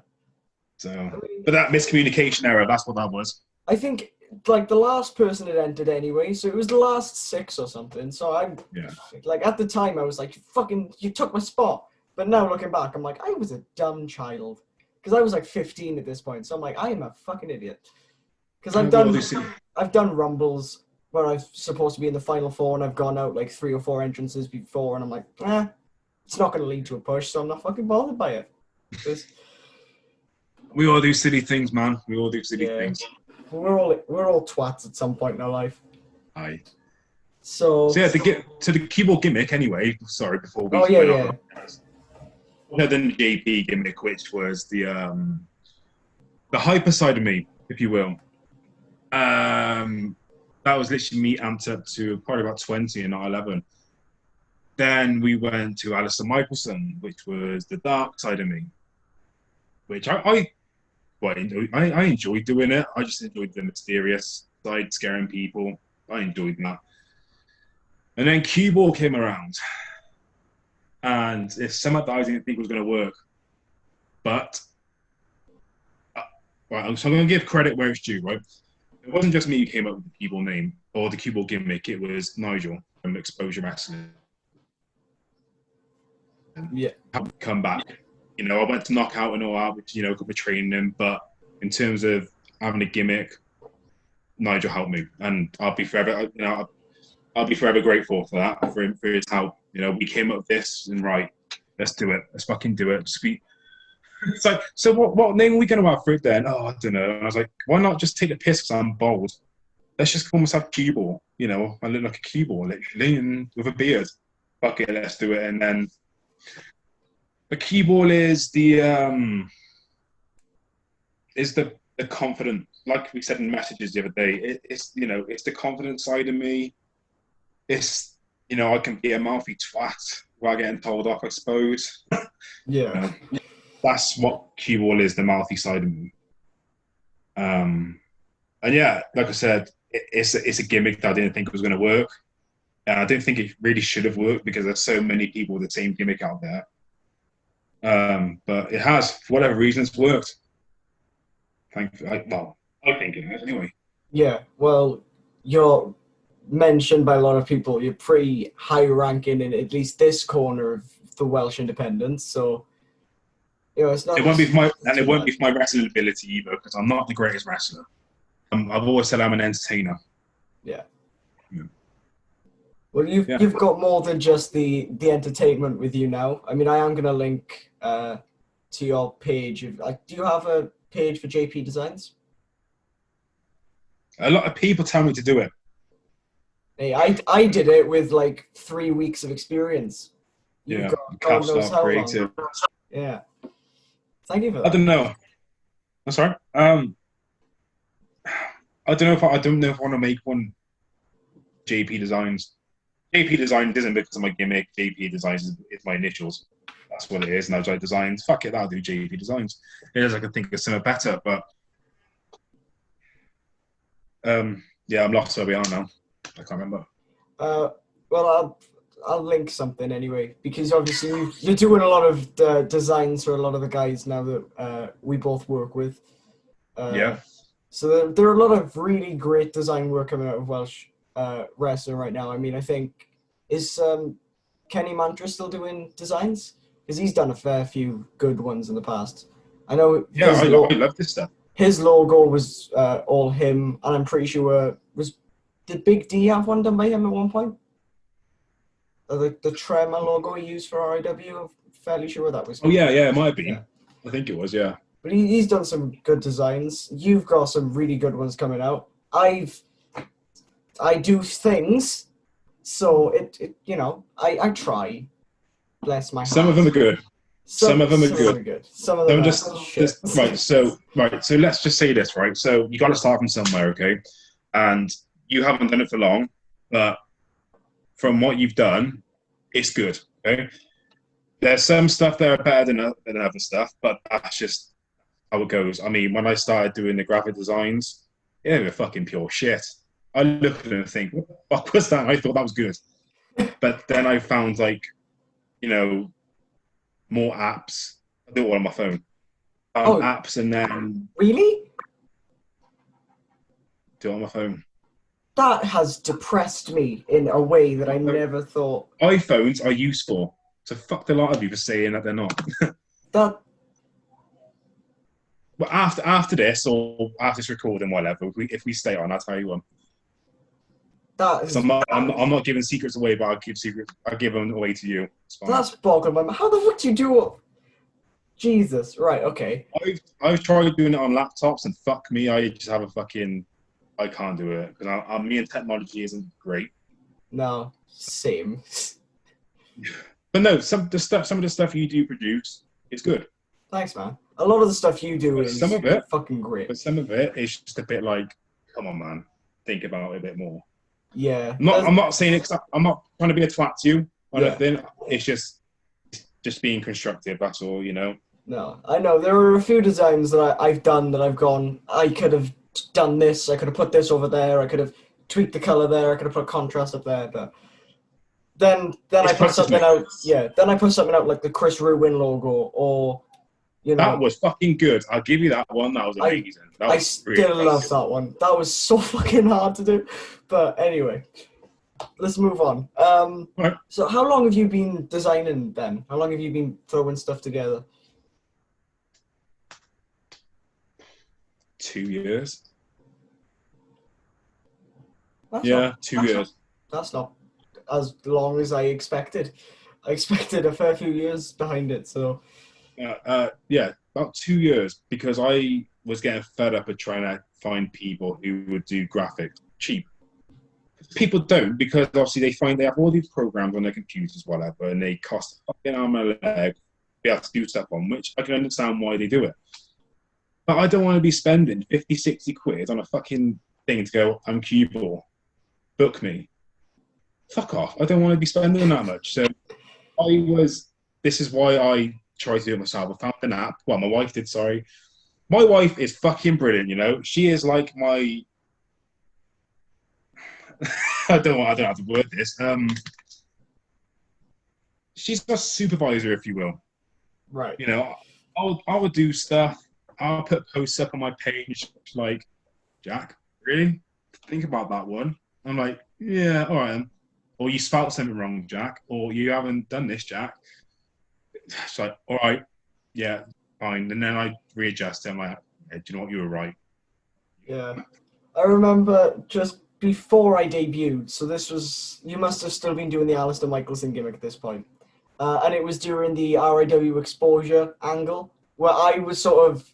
So, but that miscommunication error, that's what that was. I think, like, the last person had entered anyway, so it was the last 6 or something. So like, at the time, I was like, fucking, you took my spot. But now looking back, I'm like, I was a dumb child. Because I was like 15 at this point, so I'm like, I am a fucking idiot. Because I've done Rumbles where I'm supposed to be in the final 4, and I've gone out like 3 or 4 entrances before, and I'm like, it's not going to lead to a push, so I'm not fucking bothered by it. We all do silly things, man. We all do silly things. We're all twats at some point in our life. Aye. So yeah, the keyboard gimmick anyway. Sorry, before we. Oh yeah. Other than the JP gimmick, which was the hyper side of me, if you will. That was literally me amped up to probably about 20 and not 11. Then we went to Alistair Michelson, which was the dark side of me, which I enjoyed doing it. I just enjoyed the mysterious side, scaring people. I enjoyed that. And then Cueball came around. And it's something that I didn't think was going to work. But, right, so I'm going to give credit where it's due, right? It wasn't just me who came up with the Cueball name or the Cueball gimmick. It was Nigel from Exposure Wrestling. Yeah. Come back. You know, I went to Knockout and all that, which, you know, could be training him. But in terms of having a gimmick, Nigel helped me. And I'll be forever, you know, I'll be forever grateful for that, for his help. You know, we came up with this and right, let's do it. Let's fucking do it. It's like, so what name are we going to have for it then? Oh, I don't know. And I was like, why not just take the piss because I'm bold? Let's just call myself Cueball. You know, I look like a Cueball, literally, and with a beard. Fuck it, let's do it. And then the Cueball is the confident, like we said in messages the other day. It's you know, it's the confident side of me. It's, you know, I can be a mouthy twat without getting told off, I suppose. Yeah. That's what Cueball is, the mouthy side of me. And yeah, like I said, it's a gimmick that I didn't think was going to work. And I didn't think it really should have worked because there's so many people with the same gimmick out there. But it has, for whatever reason, it's worked. I think it has anyway. Yeah, well, you're mentioned by a lot of people. You're pretty high ranking in at least this corner of the Welsh independents, so you know it's not. It won't be for my wrestling ability either, because I'm not the greatest wrestler. I've always said I'm an entertainer. Yeah. Well, you've got more than just the entertainment with you now. I mean, I am gonna link to your page. Do you have a page for JP Designs? A lot of people tell me to do it. Hey, I did it with like 3 weeks of experience. You've got God knows how creative. long. Yeah. Thank you for that. I don't know. I'm sorry. I don't know if I want to make one. JP Designs. JP Designs isn't because of my gimmick. JP Designs is my initials. That's what it is. Nigel Designs. Fuck it, I'll do JP Designs. It is, I can think of something better, but yeah, I'm lost where we are now. I can't remember. Well, I'll link something anyway, because obviously you're doing a lot of designs for a lot of the guys now that we both work with. Yeah. So there are a lot of really great design work coming out of Welsh wrestling right now. I mean, I think, is Kenny Mantra still doing designs? Because he's done a fair few good ones in the past. I know. Yeah, I love this stuff. His logo was all him, and I'm pretty sure did Big D have one done by him at one point? The Tremor logo he used for RIW, I'm fairly sure that was. Oh yeah, it might be. Yeah. I think it was, yeah. But he's done some good designs. You've got some really good ones coming out. I do things, so it you know, I try. Bless my heart. Some of them are good. Some of them are good. Some of them are just right. So let's just say this, right? So you got to start from somewhere, okay? And you haven't done it for long, but from what you've done, it's good. Okay, there's some stuff that are better than other stuff, but that's just how it goes. I mean, when I started doing the graphic designs, they were fucking pure shit. I look at them and think, what the fuck was that? I thought that was good. But then I found, like, you know, more apps. I do it all on my phone. Apps, and then Really? do it on my phone. That has depressed me in a way that I never thought. iPhones are useful. So fuck a lot of you for saying that they're not. That But after this, or after this recording, whatever, if we stay on, I'll tell you one. is. I'm not giving secrets away, but I'll give them away to you. That's boggling my mind. How the fuck do you do it? Jesus. Right. Okay. I've tried doing it on laptops, and fuck me, I just have a fucking. I can't do it because me and technology isn't great. No. Same. But no, some of the stuff you do produce is good. Thanks, man. A lot of the stuff you do is some of it fucking great. But some of it is just a bit like, come on, man, think about it a bit more. Yeah. I'm not saying it. I'm not trying to be a twat to you or anything. It's just being constructive. That's all, you know. No, I know there are a few designs that I've done that I've gone. I could have done this. I could have put this over there. I could have tweaked the color there. I could have put contrast up there. But then I put something out. Yeah. Then I put something out like the Chris Ruin logo, or you know. That was fucking good. I'll give you that one. That was amazing. I still love that one. That was so fucking hard to do. But anyway, let's move on. Right. So how long have you been designing then? How long have you been throwing stuff together? 2 years. That's 2 years. That's not as long as I expected. I expected a fair few years behind it, so... Yeah, about 2 years, because I was getting fed up of trying to find people who would do graphics cheap. People don't, because obviously they have all these programs on their computers, whatever, and they cost a fucking arm and a leg to be able to do stuff on, which I can understand why they do it. But I don't want to be spending 50, 60 quid on a fucking thing to go, I'm Cueball, book me. Fuck off. I don't want to be spending that much. So this is why I tried to do it myself. I found an app. Well, my wife did, sorry. My wife is fucking brilliant, you know. She is like my... I don't know how to word this. She's a supervisor, if you will. Right. You know, I would do stuff. I'll put posts up on my page like, Jack, really? Think about that one. I'm like, yeah, all right. Or you spelled something wrong, Jack. Or you haven't done this, Jack. It's like, all right, yeah, fine. And then I readjust it. I'm like, hey, do you know what? You were right. Yeah. I remember just before I debuted, so this was, you must have still been doing the Alistair Michelson gimmick at this point. And it was during the RIW exposure angle, where I was sort of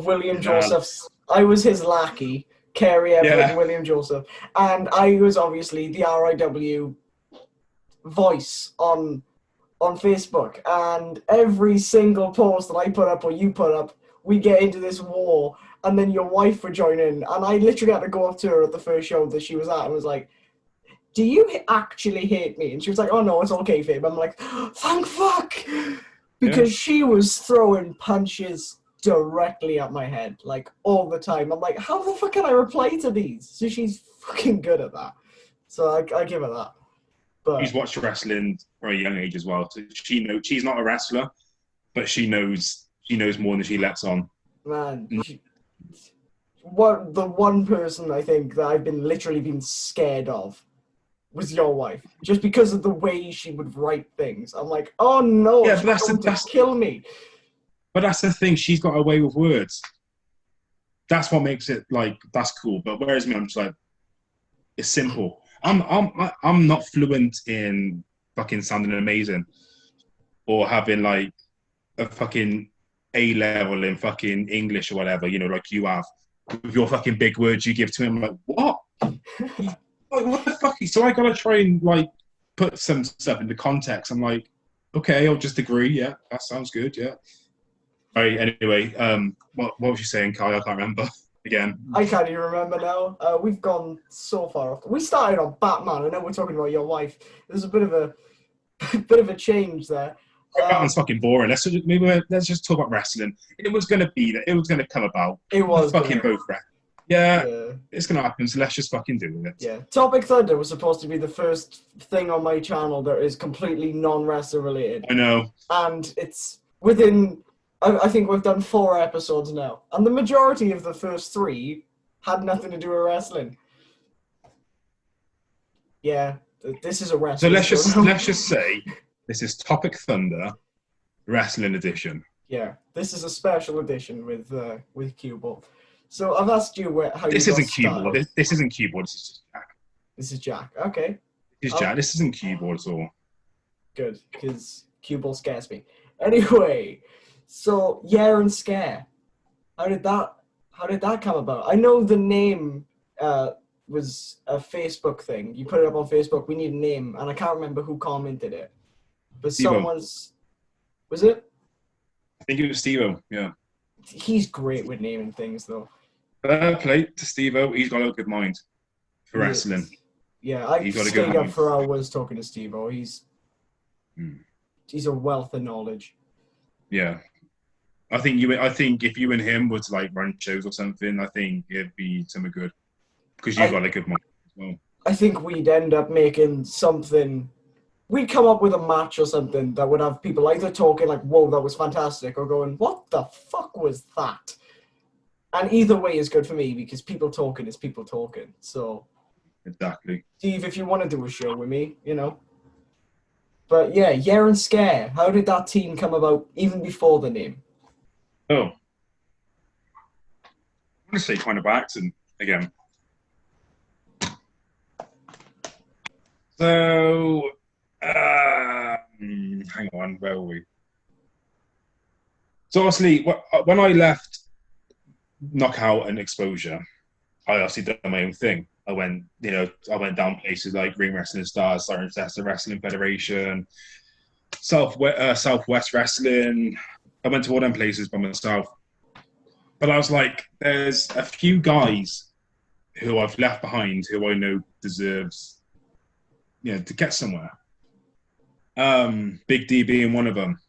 William Joseph's, I was his lackey, Kerry Everett and William Joseph, and I was obviously the RIW voice on Facebook, and every single post that I put up or you put up, we get into this war, and then your wife would join in, and I literally had to go up to her at the first show that she was at and was like, do you actually hate me? And she was like, oh no, it's okay, Fabe. I'm like, thank fuck! Because she was throwing punches directly at my head, like, all the time. I'm like, how the fuck can I reply to these? So she's fucking good at that. So I give her that. But she's watched wrestling from a young age as well. So she knows she's not a wrestler, but she knows more than she lets on. Man, the one person I think that I've literally been scared of was your wife, just because of the way she would write things. I'm like, oh no, she's going to kill me. But that's the thing, she's got a way with words. That's what makes it like, that's cool. But whereas me, I'm just like, it's simple. I'm not fluent in fucking sounding amazing or having like a fucking A level in fucking English or whatever, you know, like you have with your fucking big words you give to him. I'm like, what? Like, what the fuck? So I gotta try and like put some stuff into context. I'm like, okay, I'll just agree. Yeah, that sounds good. Yeah. All right. Anyway, what was you saying, Kai? I can't remember. again. I can't even remember now. We've gone so far off. We started on Batman, and now we're talking about your wife. There's a bit of a bit of a change there. Batman's fucking boring. Let's just talk about wrestling. It was gonna be that. It was gonna come about. It was fucking gonna, both wrestling. Yeah, yeah. it's gonna happen. So let's just fucking do it. Yeah. Topic Thunder was supposed to be the first thing on my channel that is completely non-wrestling related. I know. And it's within, I think we've done 4 episodes now. And the majority of the first 3 had nothing to do with wrestling. Yeah, this is a wrestling So let's just say this is Topic Thunder, Wrestling Edition. Yeah, this is a special edition with Cueball. So I've asked you how this you isn't got started. Cueball. This isn't Cueball. This is just Jack. This is Jack. Okay. This is Jack. This isn't Cueball at all. Good, because Cueball scares me. Anyway, so Yeah and Scare. How did that come about? I know the name was a Facebook thing. You put it up on Facebook. We need a name, and I can't remember who commented it. But someone's. Was it? I think it was Steve-O, yeah. He's great with naming things, though. Fair play to Steve-O. He's got a good mind for wrestling. Yeah, I stayed up for hours talking to Steve-O. He's a wealth of knowledge. Yeah. I think if you and him were to like run shows or something, I think it'd be something good. Because you've got a good mind as well. I think we'd end up making something. We'd come up with a match or something that would have people either talking like, whoa, that was fantastic, or going, what the fuck was that? And either way is good for me, because people talking is people talking. So, exactly. Steve, if you want to do a show with me, you know. But yeah, Yeah and Scare, how did that team come about even before the name? Oh. I'm going to say kind of by accident again. So, hang on, where were we? So obviously, when I left Knockout and Exposure, I obviously done my own thing. I went down places like Ring Wrestling Stars, Siren Sister Wrestling Federation, Southwest Wrestling. I went to all them places by myself. But I was like, there's a few guys who I've left behind who I know deserves, to get somewhere. Big D being one of them,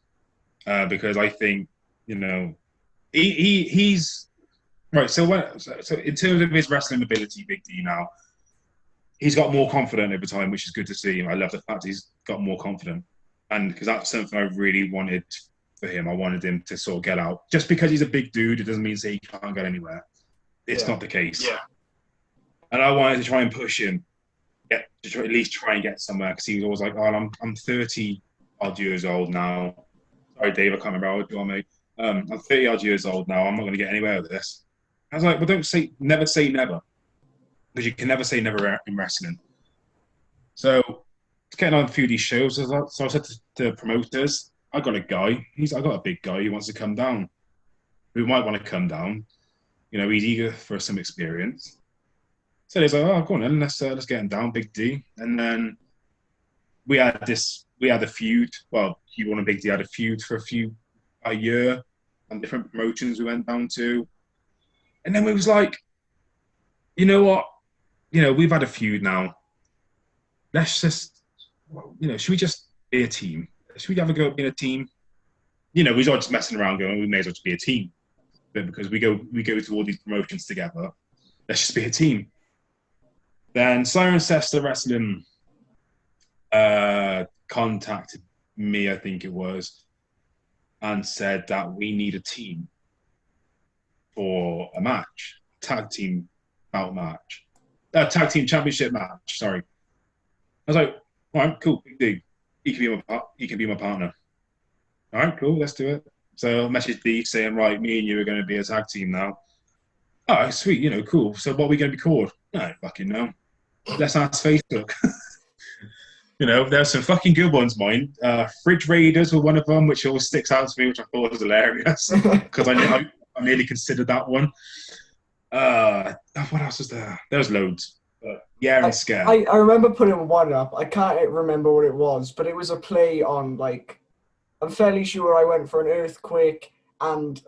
because I think, he's right. So in terms of his wrestling ability, Big D now, he's got more confident over time, which is good to see. I love the fact he's got more confident, and because that's something I really wanted for him. I wanted him to sort of get out. Just because he's a big dude, it doesn't mean he can't get anywhere. It's not the case. Yeah. And I wanted to try and push him, at least try and get somewhere, because he was always like, "Oh, I'm 30 odd years old now." Sorry, Dave, I can't remember how old you are, mate. I'm 30 odd years old now. I'm not going to get anywhere with this. I was like, well, never say never, because you can never say never in wrestling. So, getting on a few of these shows, so I said to the promoters, I got a guy. I got a big guy who wants to come down. Who might want to come down. He's eager for some experience. So he's like, "Oh, go on then, let's get him down, Big D." And then we had a feud. Well, Cueball and Big D had a feud for a year on different promotions we went down to. And then we was like, you know what? We've had a feud now. Let's just, should we just be a team? Should we have a go at being a team? We were just messing around going, we may as well just be a team. But because we go to all these promotions together, let's just be a team. Then Siren Sister Wrestling contacted me, I think it was, and said that we need a team for a match, tag team bout match, tag team championship match. Sorry, I was like, all right, cool, Big D. He can be my partner. All right, cool, let's do it. So I messaged D saying, right, me and you are going to be a tag team now. Oh, sweet, cool. So what are we going to be called? I don't fucking know. Let's ask Facebook. There's some fucking good ones, mine. Fridge Raiders were one of them, which always sticks out to me, which I thought was hilarious, because I nearly considered that one. What else was there? There was loads. Yeah, and Scare. I remember putting one up. I can't remember what it was, but it was a play on, like, I'm fairly sure I went for an earthquake and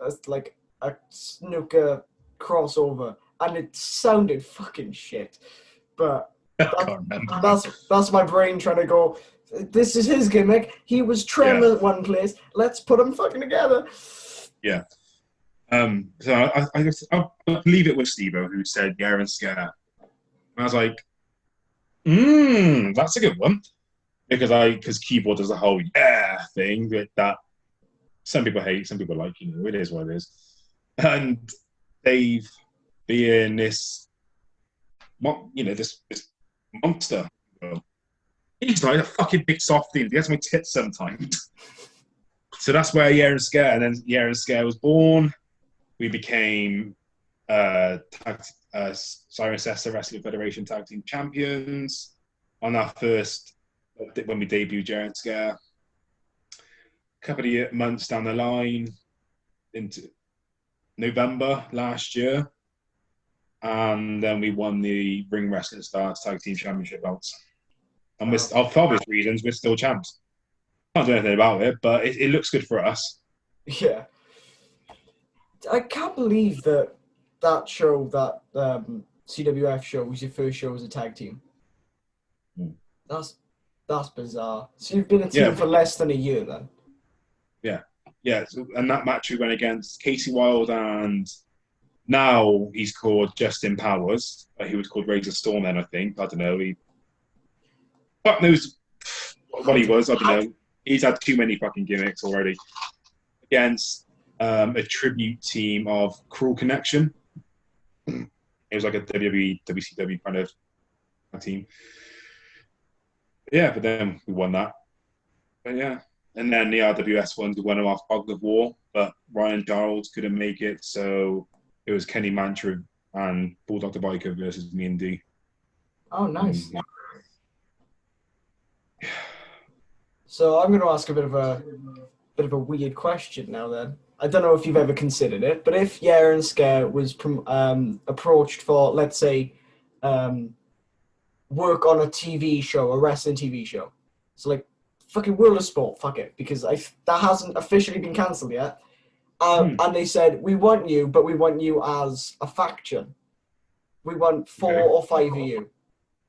a snooker crossover, and it sounded fucking shit. But I can't remember. that's my brain trying to go, this is his gimmick. He was Trem at one place. Let's put them fucking together. Yeah. So I believe it was Steve-O who said yeah and scare. And I was like, that's a good one. Because keyboard does the whole yeah thing that some people hate, some people like, it is what it is. And Dave being this monster. He's like a fucking big softie. He has my tits sometimes. So that's where Yeah and Scare, and then Yeah and Scare was born. We became Siren Cessa Wrestling Federation Tag Team Champions on our first, when we debuted Yeah and Scare. A couple of months down the line, into November last year, and then we won the Ring Wrestling Stars Tag Team Championship belts. And for obvious reasons, we're still champs. Can't do anything about it, but it looks good for us. Yeah. I can't believe that show, that CWF show, was your first show as a tag team. That's bizarre. So you've been a team for less than a year then? Yeah. So, and that match we went against Casey Wilde, and now he's called Justin Powers. He was called Razor Storm then, I think. I don't know. Fuck knows what he was. I don't know. He's had too many fucking gimmicks already. Against a tribute team of Cruel Connection. It was like a WWE, WCW kind of team. Yeah, but then we won that. But yeah. And then the RWS ones, we won them off Fog of War, but Ryan Charles couldn't make it, so it was Kenny Mantra and Bulldog the Biker versus me and D. Oh, nice. So I'm going to ask a bit of a weird question now. Then I don't know if you've ever considered it, but if Yeah and Scare was approached for, let's say, work on a TV show, a wrestling TV show, so like fucking World of Sport, fuck it, because that hasn't officially been cancelled yet. And they said, we want you, but we want you as a faction. We want 4 or 5 of you.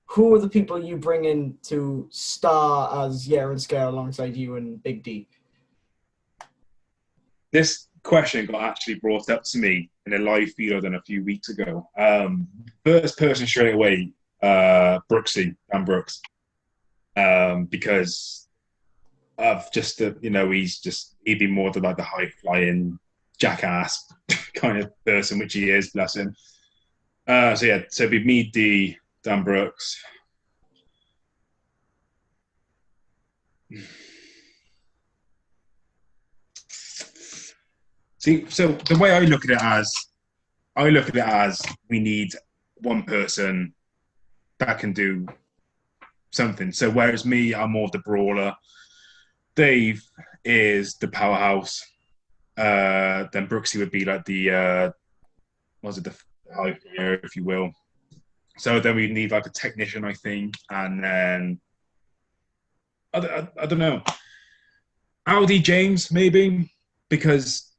Who are the people you bring in to star as Yeah and Scare alongside you and Big D? This question got actually brought up to me in a live feed a few weeks ago. First person straight away, Brooksy, Dan Brooks. Because of just he'd be more than like the high flying jackass kind of person, which he is, bless him. So it'd be me, D, Dan Brooks. See, so the way I look at it as we need one person that can do something. So whereas me, I'm more the brawler. Dave is the powerhouse. Then Brooksy would be like the high flyer, if you will. So then we need like a technician, I think, and then I don't know, Aldi James maybe, because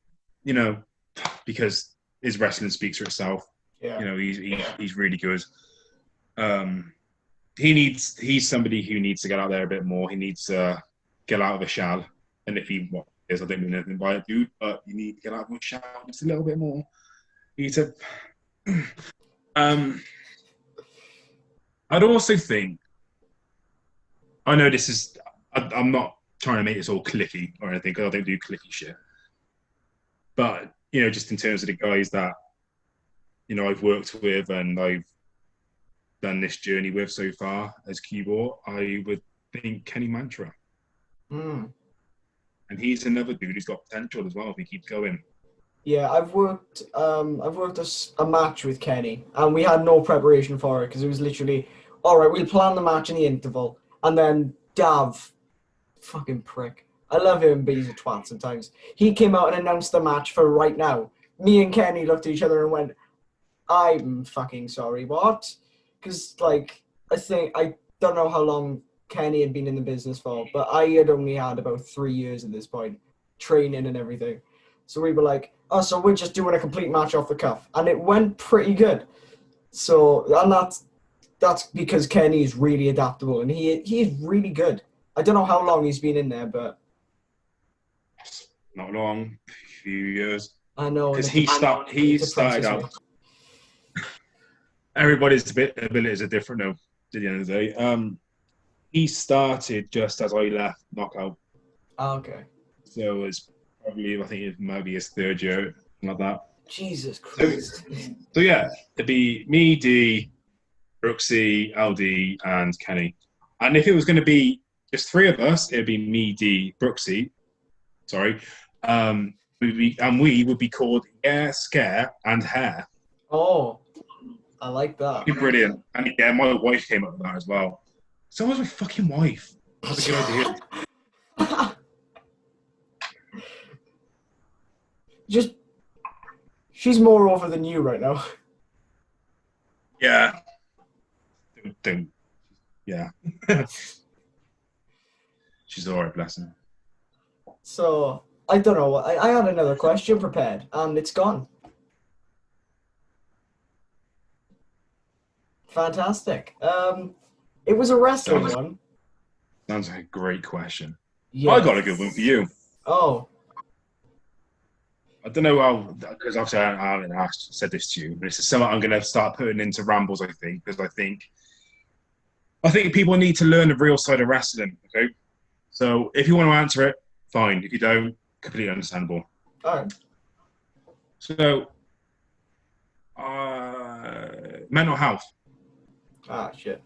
his wrestling speaks for itself. Yeah. He's really good. He's somebody who needs to get out there a bit more. He needs to get out of a shell. And if I don't mean anything by it, dude, but you need to get out of a shell just a little bit more. You need to. I'd also think, I know this is, I'm not trying to make this all clicky or anything, because I don't do clicky shit. But, just in terms of the guys that, I've worked with and I've done this journey with so far as Cueball, I would think Kenny Mantra. And he's another dude who's got potential as well if he keeps going. Yeah, I've worked a match with Kenny, and we had no preparation for it because it was literally, all right, we'll plan the match in the interval, and then Dav, fucking prick, I love him, but he's a twat sometimes. He came out and announced the match for right now. Me and Kenny looked at each other and went, I'm fucking sorry, what? Because, I don't know how long Kenny had been in the business for, but I had only had about 3 years at this point, training and everything. So we were like, oh, so we're just doing a complete match off the cuff. And it went pretty good. So, and that's because Kenny's really adaptable and he's really good. I don't know how long he's been in there, but Not long, a few years. I know. Because he started out. Everybody's abilities are different though, at the end of the day. He started just as I left Knockout. Oh, okay. So it's probably, I think it might be his third year, like that. Jesus Christ. So yeah, it'd be me, D, Brooksy, LD, and Kenny. And if it was going to be just three of us, it'd be me, D, Brooksy. Sorry. We would be called Air, Scare, and Hair. Oh, I like that. Brilliant. And yeah, my wife came up with that as well. So was my fucking wife. That's a good idea. She's more over than you right now. Yeah. Don't. Yeah. She's alright, bless her. So, I don't know. I had another question prepared, and it's gone. Fantastic. It was a wrestling one. Sounds like a great question. Yes. I got a good one for you. Oh. I don't know how, because obviously I haven't said this to you, but it's something I'm going to start putting into Rambles, I think, because I think people need to learn the real side of wrestling, okay? So if you want to answer it, fine. If you don't, completely understandable. All right. So, mental health. Ah, shit.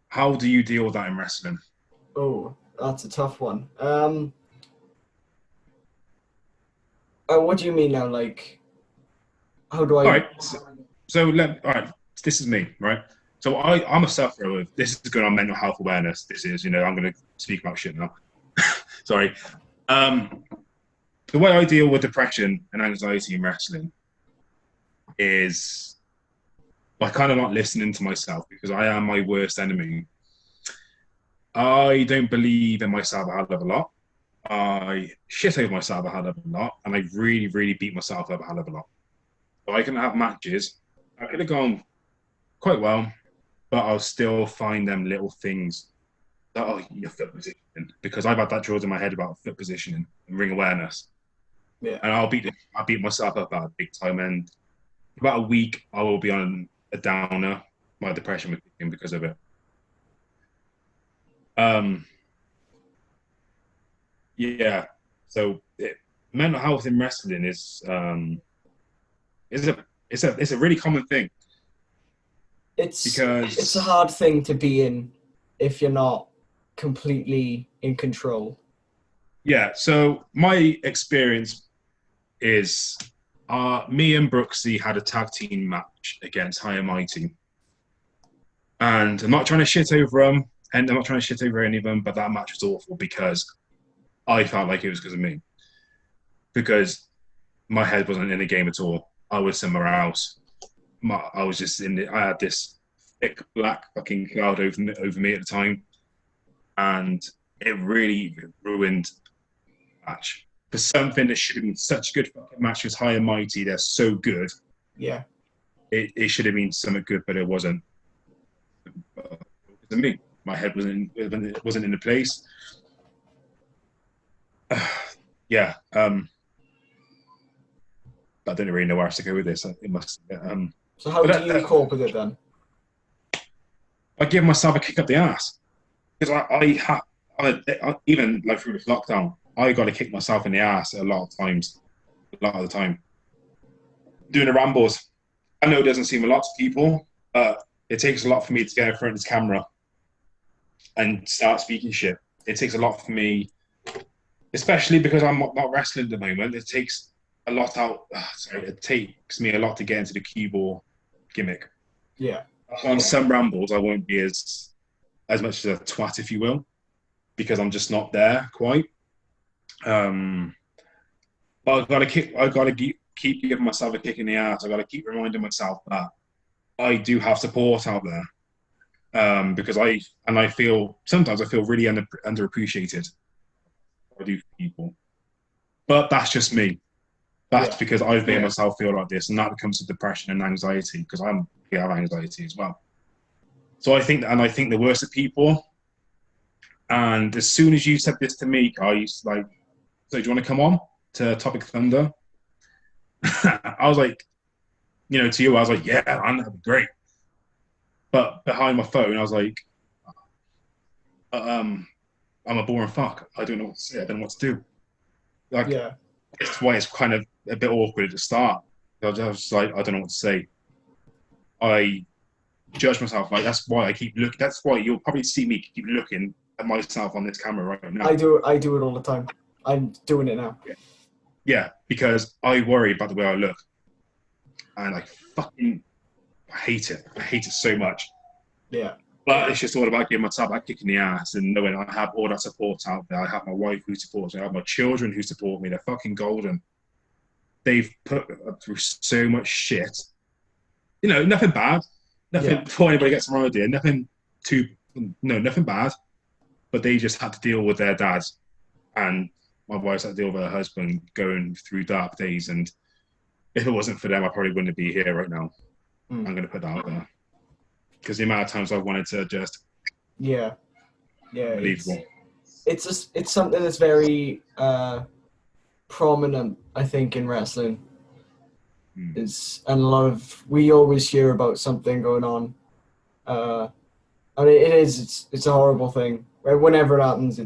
How do you deal with that in wrestling? Oh, that's a tough one. What do you mean now? Like, how do I? All right. All right. This is me, right? So I'm a sufferer of, this is going on mental health awareness. This is, I'm going to speak about shit now. Sorry. The way I deal with depression and anxiety in wrestling is by kind of not listening to myself, because I am my worst enemy. I don't believe in myself a hell of a lot. I shit over myself a hell of a lot, and I really, really beat myself up a hell of a lot. So I can have matches. I could have gone quite well, but I'll still find them little things that, oh, your foot positioning, because I've had that drilled in my head about foot positioning and ring awareness. Yeah. And I'll beat myself up at big time, and for about a week I will be on a downer. My depression was kicking because of it. Yeah. So mental health in wrestling is a really common thing. It's a hard thing to be in if you're not completely in control. Yeah. So my experience is me and Brooksy had a tag team match against High and Mighty. And I'm not trying to shit over them, and I'm not trying to shit over any of them, but that match was awful because I felt like it was because of me. Because my head wasn't in the game at all. I was somewhere else. I was just I had this thick black fucking cloud over me at the time. And it really ruined the match. For something that should have been such a good fucking match as High and Mighty, they're so good. Yeah. It should have been something good, but it wasn't. Because of me. My head wasn't in the place. Yeah. I don't really know where else to go with this. It must. So how do you cope with it then? I give myself a kick up the ass, because I even like through this lockdown, I got to kick myself in the ass a lot of the time. Doing the rambles, I know it doesn't seem a lot to people, but it takes a lot for me to get in front of this camera and start speaking shit. It takes a lot for me, especially because I'm not wrestling at the moment. It takes a lot out. It takes me a lot to get into the Cueball gimmick. Yeah. On some rambles, I won't be as much as a twat, if you will, because I'm just not there quite. But I've got to keep giving myself a kick in the ass. I've got to keep reminding myself that I do have support out there, because sometimes I feel really underappreciated. I do for people. But that's just me. That's Yeah. because I've made myself feel like this, and that becomes depression and anxiety because I have anxiety as well. So I think the worst of people. And as soon as you said this to me, I used to like, so do you want to come on to Topic Thunder? I was like, to you, I was like, yeah, man, that'd be great. But behind my phone, I was like, I'm a boring fuck. I don't know what to say. I don't know what to do. Like, Yeah. that's why it's kind of a bit awkward at the start. I was just like, I don't know what to say. I judge myself. Like, that's why I keep looking. That's why you'll probably see me keep looking at myself on this camera right now. I do it all the time. I'm doing it now. Yeah, because I worry about the way I look. And I fucking hate it. I hate it so much. Yeah. But it's just all about giving myself that kick in the ass and knowing I have all that support out there. I have my wife who supports me. I have my children who support me. They're fucking golden. They've put up through so much shit. Nothing bad. Nothing before anybody gets the wrong idea. Nothing bad. But they just had to deal with their dads. And my wife's had to deal with her husband going through dark days. And if it wasn't for them, I probably wouldn't be here right now. I'm going to put that out there. Because the amount of times I wanted to just unbelievable. It's something that's very prominent, I think, in wrestling. And we always hear about something going on, and it's a horrible thing. Whenever it happens,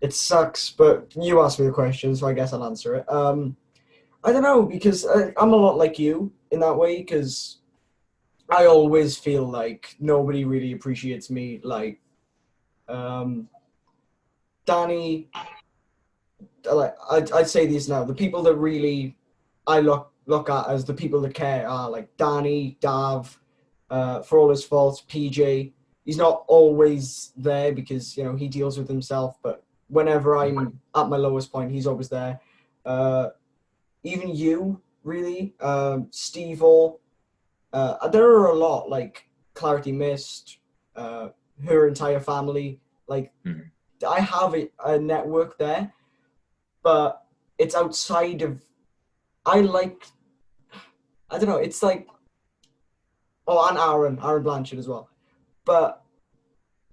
it sucks. But you asked me the question, so I guess I'll answer it. I don't know, because I'm a lot like you in that way, because I always feel like nobody really appreciates me. Like, Danny, like I'd say these now. The people that really I look at as the people that care are like Danny, Dav, for all his faults, PJ. He's not always there because he deals with himself. But whenever I'm at my lowest point, he's always there. Even you, really, Steve-O. There are a lot, like Clarity Mist, her entire family. Like, I have a network there, but it's outside of. I don't know. It's like, and Aaron Blanchard as well, but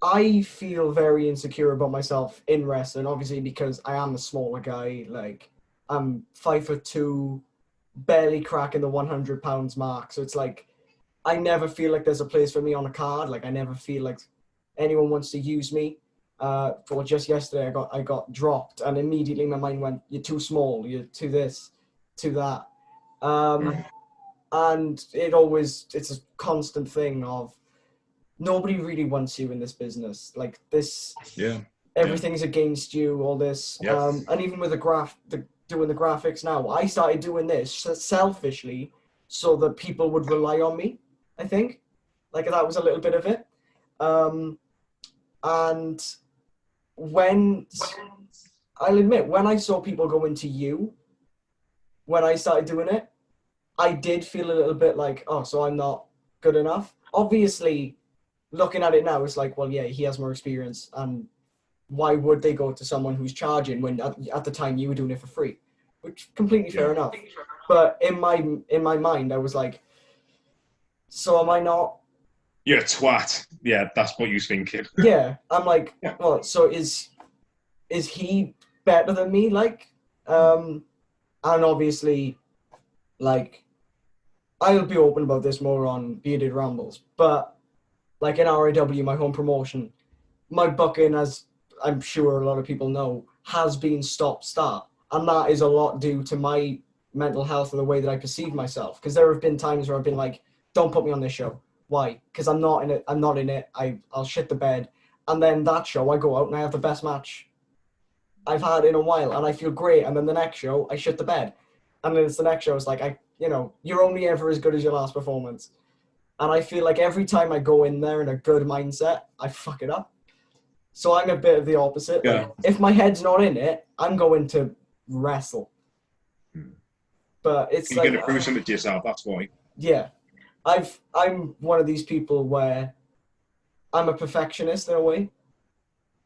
I feel very insecure about myself in wrestling, obviously because I am a smaller guy. Like, I'm 5'2", barely cracking the 100 pounds mark. So it's like, I never feel like there's a place for me on a card. Like, I never feel like anyone wants to use me. For just yesterday, I got dropped, and immediately my mind went, "You're too small. You're too this, too that," and it's a constant thing of nobody really wants you in this business. Like this, everything's against you. All this, and even with doing the graphics now, I started doing this selfishly so that people would rely on me. I think, like that was a little bit of it, and I'll admit, when I saw people go into you, when I started doing it, I did feel a little bit like, oh, so I'm not good enough. Obviously, looking at it now, it's like, well, yeah, he has more experience, and why would they go to someone who's charging when at the time you were doing it for free? Which completely fair enough. But in my mind, I was like, so am I not? You're a twat. Yeah, that's what you're thinking. Yeah, I'm like, well, so is he better than me? Like, and obviously, like, I'll be open about this more on Bearded Rambles, but like in RAW, my home promotion, my booking, as I'm sure a lot of people know, has been stop-start, and that is a lot due to my mental health and the way that I perceive myself. Because there have been times where I've been like, "Don't put me on this show." Why? Because I'm not in it. I'm not in it. I'll shit the bed, and then that show I go out and I have the best match I've had in a while, and I feel great. And then the next show I shit the bed, and then it's the next show. It's like you're only ever as good as your last performance. And I feel like every time I go in there in a good mindset, I fuck it up. So I'm a bit of the opposite. Yeah. Like, if my head's not in it, I'm going to wrestle. But it's you're like, going to prove something to yourself. That's why. Yeah, I'm one of these people where I'm a perfectionist in a way,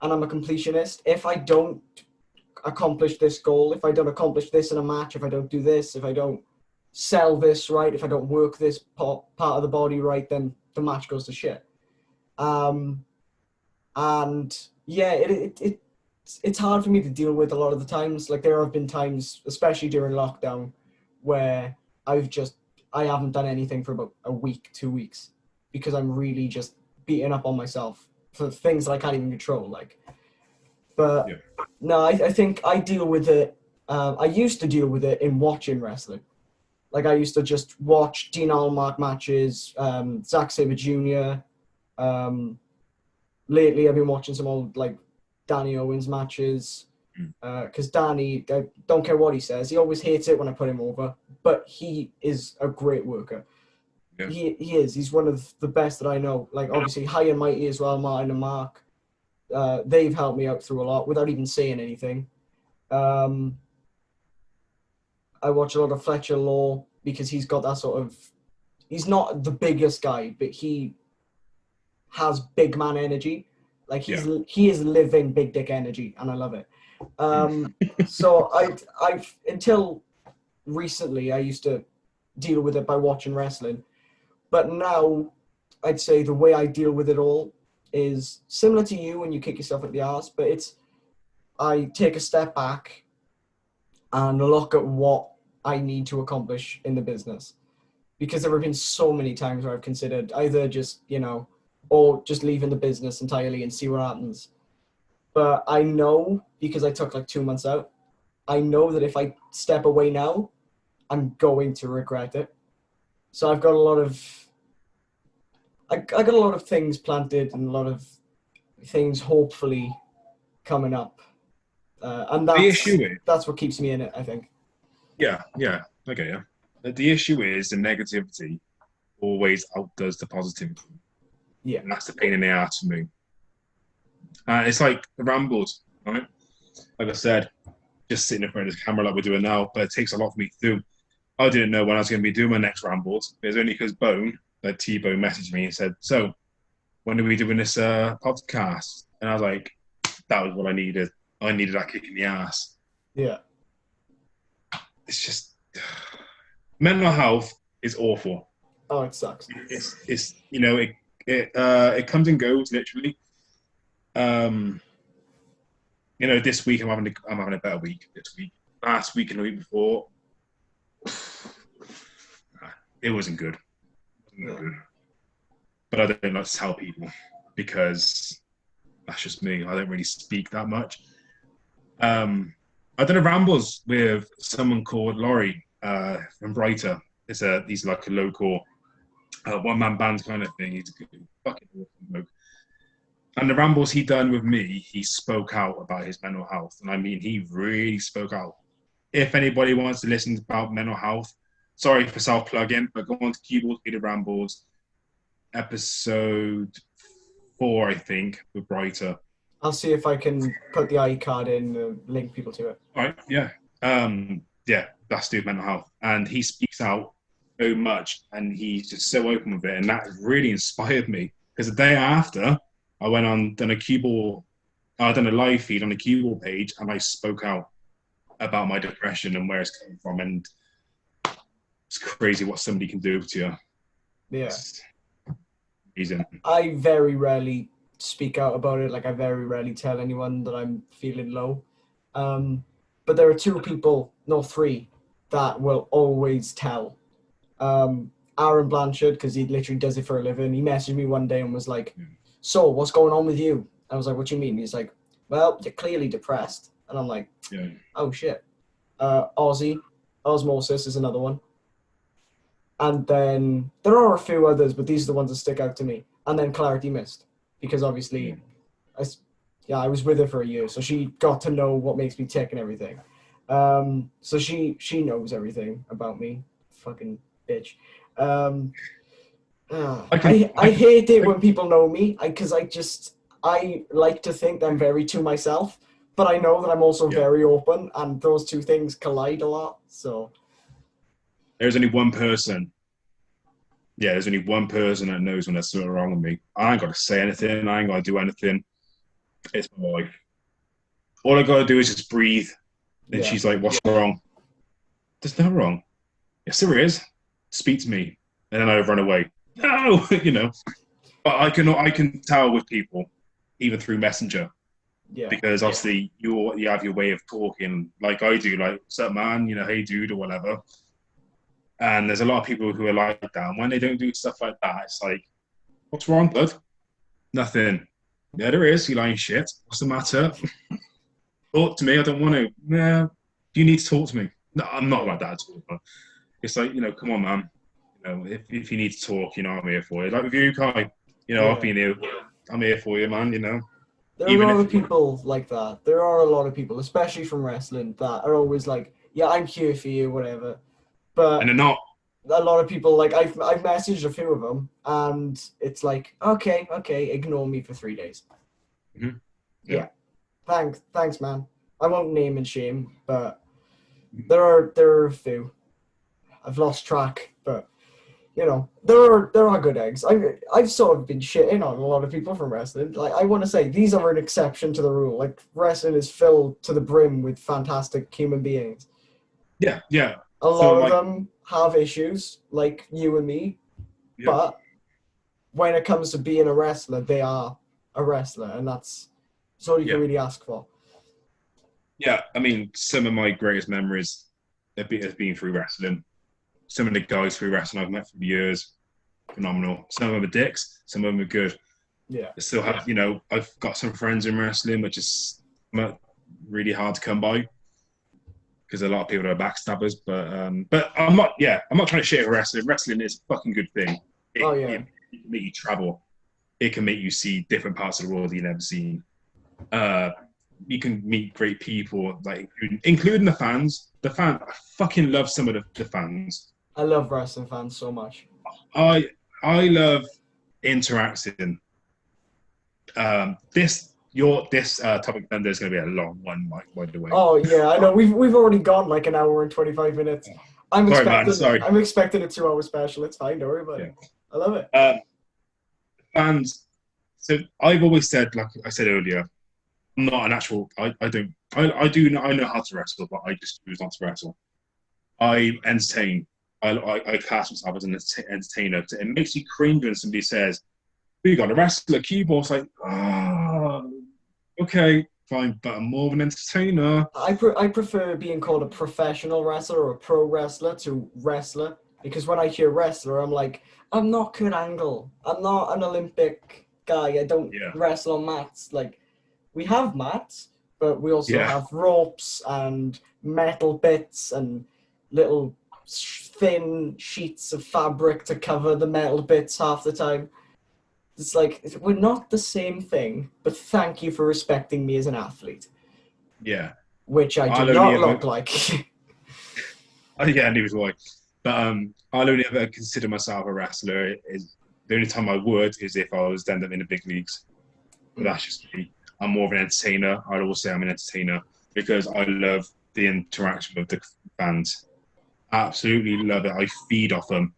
and I'm a completionist. If I don't accomplish this goal, if I don't accomplish this in a match, if I don't do this, if I don't sell this right, if I don't work this part of the body right, then the match goes to shit. And yeah, it's hard for me to deal with a lot of the times. Like there have been times, especially during lockdown, where I haven't done anything for about a week, 2 weeks, because I'm really just beating up on myself for things that I can't even control. Like, but Yeah. no, I think I deal with it. I used to deal with it in watching wrestling. Like I used to just watch Dean Allmark matches, Zack Sabre Jr. Lately, I've been watching some old like Danny Owens matches. Because Danny, I don't care what he says, he always hates it when I put him over, but he is a great worker. Yeah. He is. He's one of the best that I know. Like, obviously, High and Mighty as well, Martin and Mark. They've helped me out through a lot without even saying anything. I watch a lot of Fletcher Law because he's got that sort of... He's not the biggest guy, but he has big man energy. Like, he is living big dick energy, and I love it. So I've until recently I used to deal with it by watching wrestling, but now I'd say the way I deal with it all is similar to you when you kick yourself at the arse, but it's I take a step back and look at what I need to accomplish in the business, because there have been so many times where I've considered either just or just leaving the business entirely and see what happens. But I know, because I took like 2 months out, I know that if I step away now, I'm going to regret it. So I've got a lot of... I got a lot of things planted and a lot of things hopefully coming up. And that's what keeps me in it, I think. Yeah. Okay, yeah. The issue is the negativity always outdoes the positivity. Yeah. And that's the pain in the ass for me. It's like the Rambles, right? Like I said, just sitting in front of this camera like we're doing now, but it takes a lot for me to do. I didn't know when I was going to be doing my next Rambles. It was only because T-Bone messaged me and said, so, when are we doing this podcast? And I was like, that was what I needed. I needed that kick in the ass. Yeah. It's just... mental health is awful. Oh, it sucks. It's it comes and goes, literally. This week I'm having a better week. This week, last week and the week before, it wasn't good. But I don't like to tell people because that's just me. I don't really speak that much. I done a Rambles with someone called Laurie from Brighter. He's like a local one-man band kind of thing. He's a fucking awesome bloke. And the Rambles he done with me, he spoke out about his mental health. And I mean, he really spoke out. If anybody wants to listen about mental health, sorry for self-plugging, but go on to Cueball, the Rambles, episode 4, I think, with Brighter. I'll see if I can put the iCard in, link people to it. All right, yeah. That's to do with mental health. And he speaks out so much, and he's just so open with it. And that really inspired me. Because the day after, I went on, done a live feed on the Cueball page, and I spoke out about my depression and where it's coming from. And it's crazy what somebody can do to you. Yeah. Amazing. I very rarely speak out about it. Like, I very rarely tell anyone that I'm feeling low. But there are 2 people, no 3, that will always tell. Aaron Blanchard, because he literally does it for a living. He messaged me one day and was like, so what's going on with you? I was like, what do you mean? He's like, well, you're clearly depressed. And I'm like, oh shit. Ozzy, Osmosis is another one. And then there are a few others, but these are the ones that stick out to me. And then Clarity Mist, because obviously I was with her for a year, so she got to know what makes me tick and everything. So she knows everything about me. Fucking bitch. I hate it when people know me, because I like to think that I'm very to myself, but I know that I'm also very open, and those 2 things collide a lot. So there's only one person. Yeah, there's only one person that knows when there's something wrong with me. I ain't got to say anything. I ain't got to do anything. It's my wife. All I gotta do is just breathe. And Yeah. she's like, "What's wrong?" There's nothing wrong. Yes, there is. Speak to me, and then I run away. No, you know. But I can tell with people, even through Messenger, Yeah. because obviously you have your way of talking, like I do, like "What's up, man?" You know, "Hey, dude," or whatever. And there's a lot of people who are like that. And when they don't do stuff like that, it's like, "What's wrong, bud?" "Nothing." "Yeah, there is. You lying shit. What's the matter?" "Talk to me. I don't want to." "Yeah, you need to talk to me." No, I'm not like that at all. But it's like, come on, man. If you need to talk, I'm here for you. Like with you, Kai. I've been here. I'm here for you, man. There are Even a lot if of people like that. There are a lot of people, especially from wrestling, that are always like, "Yeah, I'm here for you," whatever. But and they're not. a lot of people, like, I've messaged a few of them, and it's like, okay, ignore me for 3 days. Mm-hmm. Yeah. Thanks, man. I won't name and shame, but there are a few. I've lost track, but there are good eggs. I've sort of been shitting on a lot of people from wrestling. Like, I want to say these are an exception to the rule. Like, wrestling is filled to the brim with fantastic human beings. Yeah. A lot of them have issues, like you and me, but when it comes to being a wrestler, they are a wrestler, and that's all you can really ask for. Yeah, I mean, some of my greatest memories have been through wrestling. Some of the guys through wrestling I've met for years, phenomenal. Some of them are dicks, some of them are good. Yeah. I still have, I've got some friends in wrestling, which is really hard to come by because a lot of people are backstabbers. But I'm not trying to shit at wrestling. Wrestling is a fucking good thing. It can make you travel. It can make you see different parts of the world you've never seen. You can meet great people, like including the fans. I fucking love some of the fans. I love wrestling fans so much. I love interacting. This topic thunder is going to be a long one, Mike. By the way. Oh yeah, I know. We've already gone like an hour and 25 minutes. I'm expecting a 2-hour special. It's fine, don't worry about it. I love it. Fans. So I've always said, like I said earlier, I'm not an actual. I know how to wrestle, but I just choose not to wrestle. I entertain. I class myself as an entertainer. It makes you cringe when somebody says, "We got a wrestler." Cueball. It's like, okay, fine, but I'm more of an entertainer. I prefer being called a professional wrestler or a pro wrestler to wrestler, because when I hear wrestler, I'm like, I'm not Kurt Angle. I'm not an Olympic guy. I don't wrestle on mats. Like, we have mats, but we also have ropes and metal bits and little thin sheets of fabric to cover the metal bits half the time. It's like, we're not the same thing, but thank you for respecting me as an athlete. Yeah. Which I do not look like. Yeah, neither do I. But I'll only ever consider myself a wrestler. The only time I would is if I was end up in the big leagues. But that's just me. I'm more of an entertainer. I'd always say I'm an entertainer because I love the interaction with the fans. Absolutely love it. I feed off them.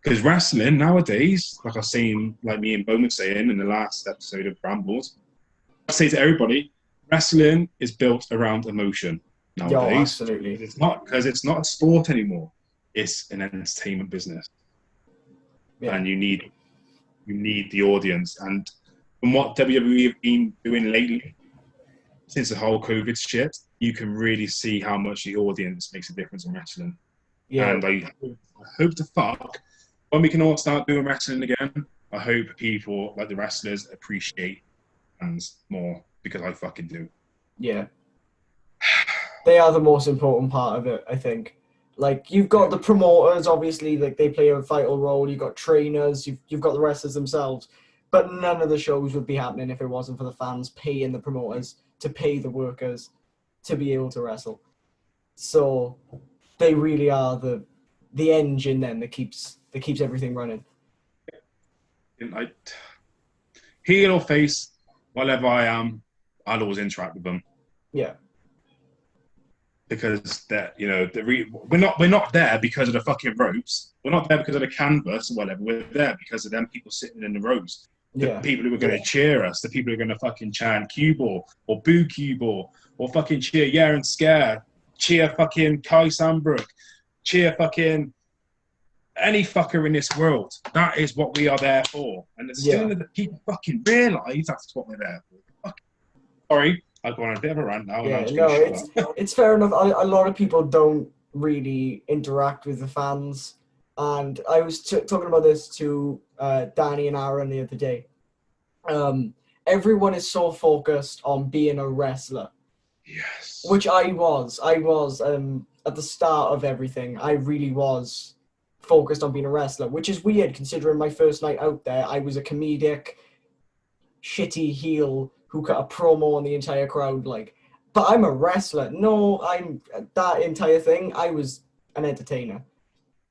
Because wrestling nowadays, like I was saying, like me and Bowman saying in the last episode of Rambles, I say to everybody, wrestling is built around emotion nowadays. Yo, absolutely. It's not a sport anymore. It's an entertainment business. Yeah. And you need the audience. And from what WWE have been doing lately, since the whole COVID shit, you can really see how much the audience makes a difference in wrestling. Yeah. And I hope to fuck when we can all start doing wrestling again. I hope people, like the wrestlers, appreciate fans more because I fucking do. Yeah. They are the most important part of it, I think. Like, you've got the promoters, obviously, like, they play a vital role. You've got trainers, you've got the wrestlers themselves. But none of the shows would be happening if it wasn't for the fans paying the promoters to pay the workers to be able to wrestle. So they really are the engine then that keeps everything running. Heel or face, whatever I am, I'll always interact with them. Yeah. Because we're not there because of the fucking ropes. We're not there because of the canvas or whatever. We're there because of them people sitting in the rows. The people who are going to cheer us, the people who are going to fucking chant Cueball or boo Cueball or fucking cheer Yeah and Scare, cheer fucking Kai Sandbrook, cheer fucking any fucker in this world. That is what we are there for. And as soon as the people fucking realise that's what we're there for. Sorry, I've gone on a bit of a rant now. Yeah, And I'm no, just it's fair enough. A lot of people don't really interact with the fans. And I was talking about this to Danny and Aaron the other day. Everyone is so focused on being a wrestler. Yes. Which I was. At the start of everything, I really was focused on being a wrestler, which is weird considering my first night out there, I was a comedic, shitty heel who cut a promo on the entire crowd, like, but I'm a wrestler. No, I'm that entire thing. I was an entertainer.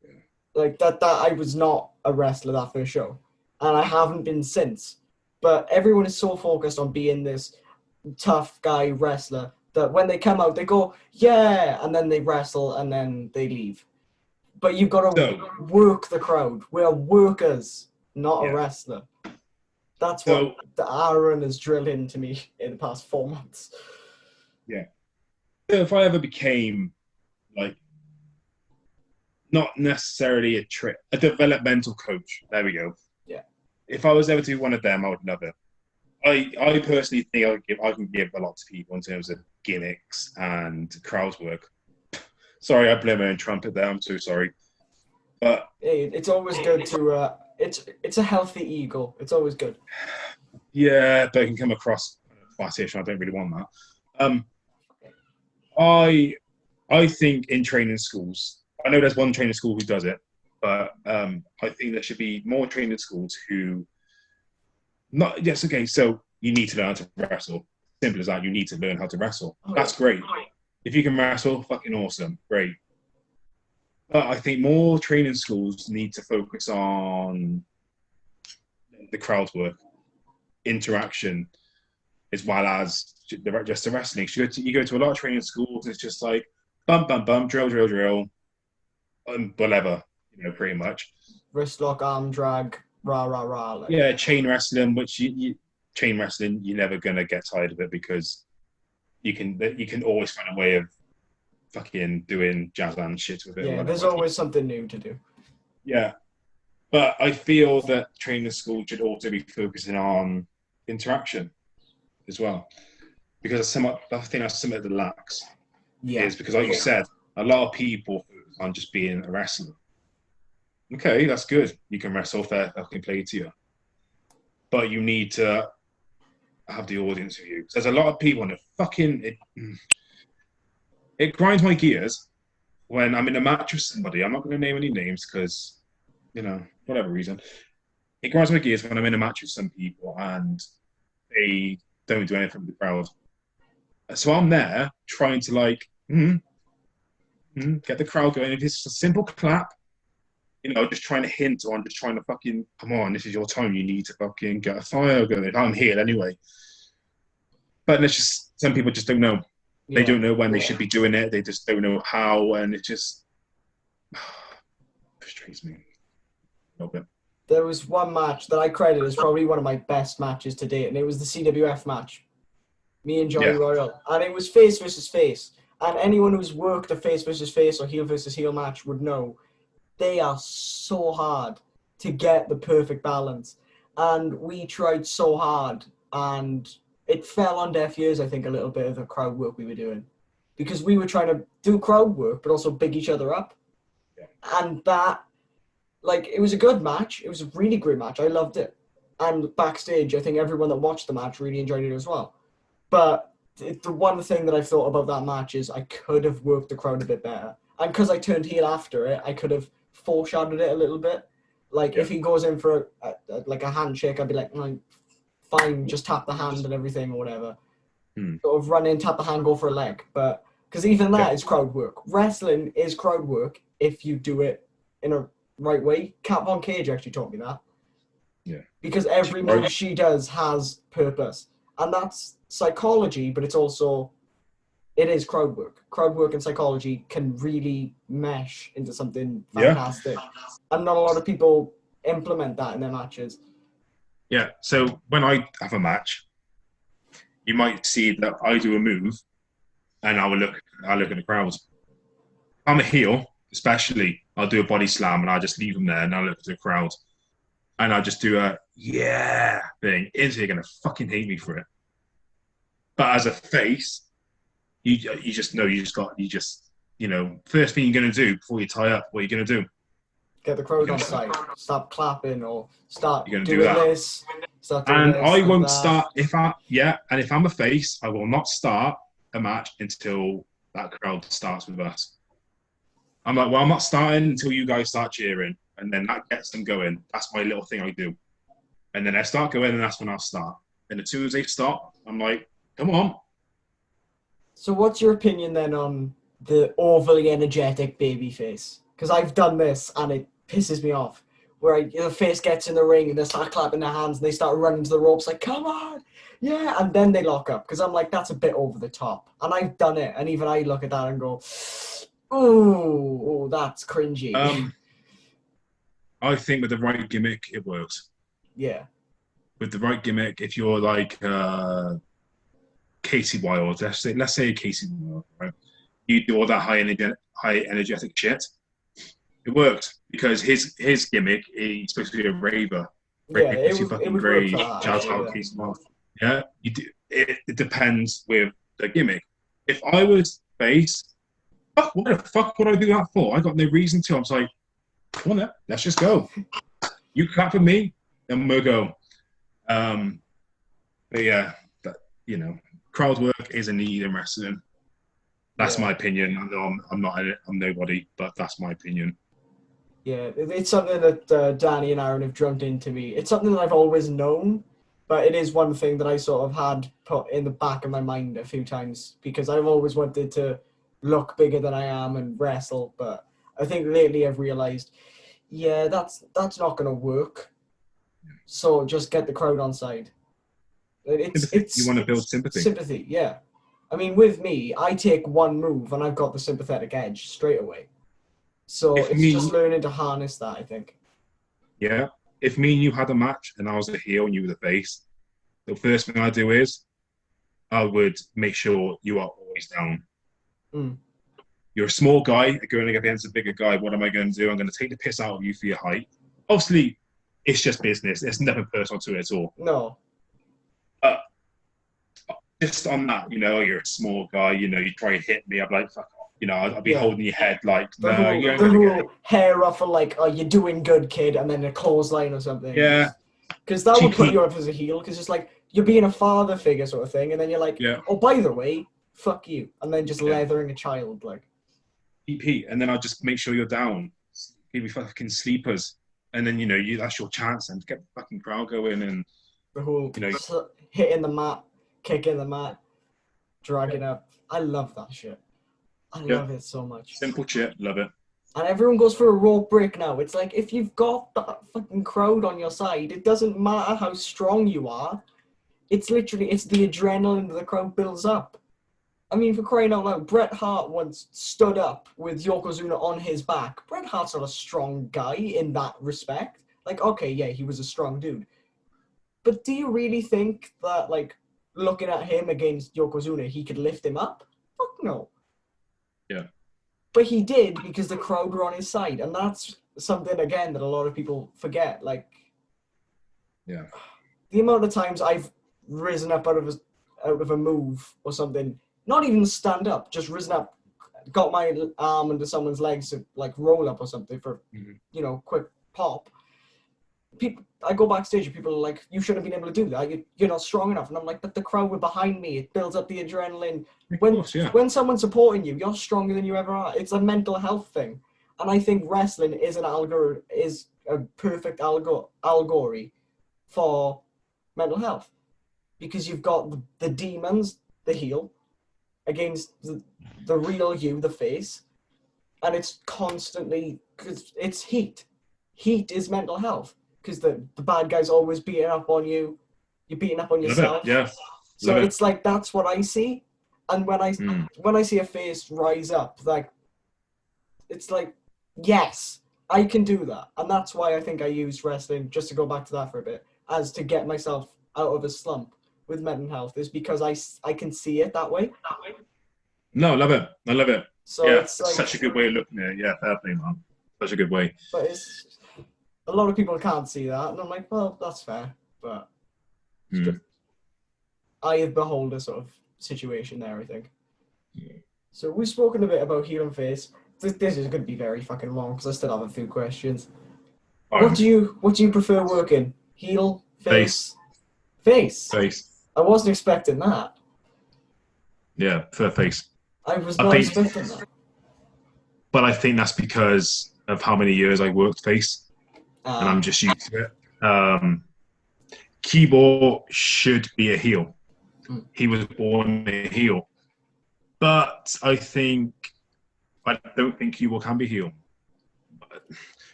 Yeah. Like that I was not a wrestler that first show, and I haven't been since. But everyone is so focused on being this tough guy wrestler that when they come out, they go, yeah, and then they wrestle and then they leave. But you've got to work the crowd. We're workers, not a wrestler. That's what Aaron has drilled into me in the past 4 months. Yeah. So if I ever became, like, not necessarily a developmental coach, there we go. Yeah. If I was ever to be one of them, I would love it. I personally think I can give a lot to people in terms of gimmicks and crowd work. Sorry, I blew my own trumpet there. I'm so sorry. But hey, it's always good to it's a healthy ego. It's always good. Yeah, but it can come across flattish. I don't really want that. I think in training schools, I know there's one training school who does it, but I think there should be more training schools who not yes. Okay, so you need to learn how to wrestle. Simple as that. You need to learn how to wrestle. That's great. If you can wrestle, fucking awesome, great. But I think more training schools need to focus on the crowd work, interaction, as well as just the wrestling. You go to a lot of training schools, it's just like bump, bump, bump, drill, drill, drill, whatever, pretty much. Wrist lock, arm drag, rah, rah, rah. Like. Yeah, chain wrestling, which chain wrestling, you're never going to get tired of it because you can always find a way of fucking doing jazz band shit with it. Yeah, there's always something new to do. Yeah. But I feel that training school should also be focusing on interaction as well. Because I think that's something that lacks. Yeah. Is because, like you said, a lot of people focus on just being a wrestler. Okay, that's good. You can wrestle, fair, I can play to you. But you need to have the audience with you. There's a lot of people, and it grinds my gears when I'm in a match with somebody. I'm not going to name any names because, whatever reason. It grinds my gears when I'm in a match with some people and they don't do anything with the crowd. So I'm there trying to get the crowd going. If it's a simple clap, just trying to hint or I'm just trying to fucking, come on, this is your time. You need to fucking get a fire going. I'm here anyway. But it's just, some people just don't know. They don't know when they should be doing it. They just don't know how. And it just frustrates me a little bit. There was one match that I credit as probably one of my best matches to date, and it was the CWF match. Me and Johnny Royal. And it was face versus face. And anyone who's worked a face versus face or heel versus heel match would know they are so hard to get the perfect balance. And we tried so hard, and it fell on deaf ears, I think, a little bit of the crowd work we were doing. Because we were trying to do crowd work, but also big each other up. Yeah. And that, it was a good match. It was a really great match. I loved it. And backstage, I think everyone that watched the match really enjoyed it as well. But the one thing that I've thought about that match is I could have worked the crowd a bit better. And because I turned heel after it, I could have foreshadowed it a little bit. If he goes in for a handshake, I'd be like, fine, just tap the hand and everything or whatever. Sort of run in, tap the hand, go for a leg. But because even that is crowd work. Wrestling is crowd work if you do it in a right way. Kat Von Cage actually taught me that. Yeah. Because every move she does has purpose. And that's psychology, but it is crowd work. Crowd work and psychology can really mesh into something fantastic. Yeah. And not a lot of people implement that in their matches. Yeah, so when I have a match, you might see that I do a move and I look at the crowd. If I'm a heel, especially, I'll do a body slam and I'll just leave them there and I'll look at the crowd and I'll just do a yeah thing. Is he gonna fucking hate me for it? But as a face, you just know first thing you're gonna do before you tie up, what are you gonna do? Get the crowd on side. Stop clapping or start You're doing gonna do that. this. Start doing And this, I won't that. start and if I'm a face, I will not start a match until that crowd starts with us. I'm like, well, I'm not starting until you guys start cheering, and then that gets them going. That's my little thing I do. And then I start going, and that's when I'll start. And as soon as they stop, I'm like, come on. So what's your opinion then on the overly energetic baby face? Because I've done this and it pisses me off. Where the face gets in the ring and they start clapping their hands and they start running to the ropes like, come on, yeah, and then they lock up. Because I'm like, that's a bit over the top. And I've done it, and even I look at that and go, ooh, that's cringy. I think with the right gimmick, it works. Yeah. With the right gimmick, if you're like Casey Wilde, let's say Casey Wilde, right? You do all that high energetic shit. It worked because his gimmick, he's supposed to be a raver. Yeah, it would work for that. Shout out Casey Wilde. Yeah, you do. It depends with the gimmick. If I was face, what the fuck would I do that for? I got no reason to. I was like, come on then, let's just go. You clap for me, then we'll go. But yeah, crowd work is a need in wrestling. That's my opinion. I know I'm nobody, but that's my opinion. Yeah, it's something that Danny and Aaron have drummed into me. It's something that I've always known, but it is one thing that I sort of had put in the back of my mind a few times because I've always wanted to look bigger than I am and wrestle. But I think lately I've realized, yeah, that's not going to work. So just get the crowd on side. You want to build sympathy. Sympathy, yeah. I mean, with me, I take one move and I've got the sympathetic edge straight away. So it's just learning to harness that, I think. Yeah. If me and you had a match and I was the heel and you were the face, the first thing I do is I would make sure you are always down. Mm. You're a small guy going against a bigger guy. What am I going to do? I'm going to take the piss out of you for your height. Obviously, it's just business. There's nothing personal to it at all. No. Just on that, you're a small guy, you try and hit me, I'm like, fuck off. I'll be holding your head like, the whole hair ruffle, like, oh, you're doing good, kid, and then a clothesline or something. Yeah. Because that would put you up as a heel, because it's like, you're being a father figure sort of thing, and then you're like, oh, by the way, fuck you. And then just leathering a child, like. Pete, and then I'll just make sure you're down. Give you fucking sleepers. And then, that's your chance, and get the fucking crowd going, and... The whole hitting the mat, kicking the mat, dragging up. I love that shit. I love it so much. Simple shit, love it. And everyone goes for a rope break now. It's like, if you've got that fucking crowd on your side, it doesn't matter how strong you are. It's literally, it's the adrenaline that the crowd builds up. I mean, for crying out loud, Bret Hart once stood up with Yokozuna on his back. Bret Hart's not a strong guy in that respect. Like, okay, yeah, he was a strong dude. But do you really think that, like, looking at him against Yokozuna, he could lift him up? Fuck no. Yeah. But he did because the crowd were on his side. And that's something, again, that a lot of people forget. Like, yeah, the amount of times I've risen up out of a move or something, not even stand up, just risen up, got my arm into someone's legs to, like, roll up or something for, quick pop. I go backstage and people are like, you shouldn't have been able to do that. You're not strong enough. And I'm like, but the crowd were behind me. It builds up the adrenaline. When someone's supporting you, you're stronger than you ever are. It's a mental health thing. And I think wrestling is a perfect allegory for mental health. Because you've got the demons, the heel, against the real you, the face. And it's constantly, because it's heat. Heat is mental health. Because the bad guy's always beating up on you. You're beating up on yourself. Yeah. So it's like, that's what I see. And when I see a face rise up, like, it's like, yes, I can do that. And that's why I think I use wrestling, just to go back to that for a bit, as to get myself out of a slump with mental health, is because I can see it that way. No, I love it. I love it. So Yeah, it's it's like, such a good way of looking at it. Yeah, fair play, man. Such a good way. but it's a lot of people can't see that, and I'm like, well, that's fair, but it's Hmm. just eye of beholder sort of situation there, I think. So we've spoken a bit about heel and face. This is going to be very fucking long because I still have a few questions. What do you prefer working? Heel, Face, face, face? face. I wasn't expecting that. Yeah, fair face. I was I not think, expecting that. but I think that's because of how many years I worked face, and I'm just used to it. Cueball should be a heel. Mm. He was born a heel, but I don't think Cueball can be heel.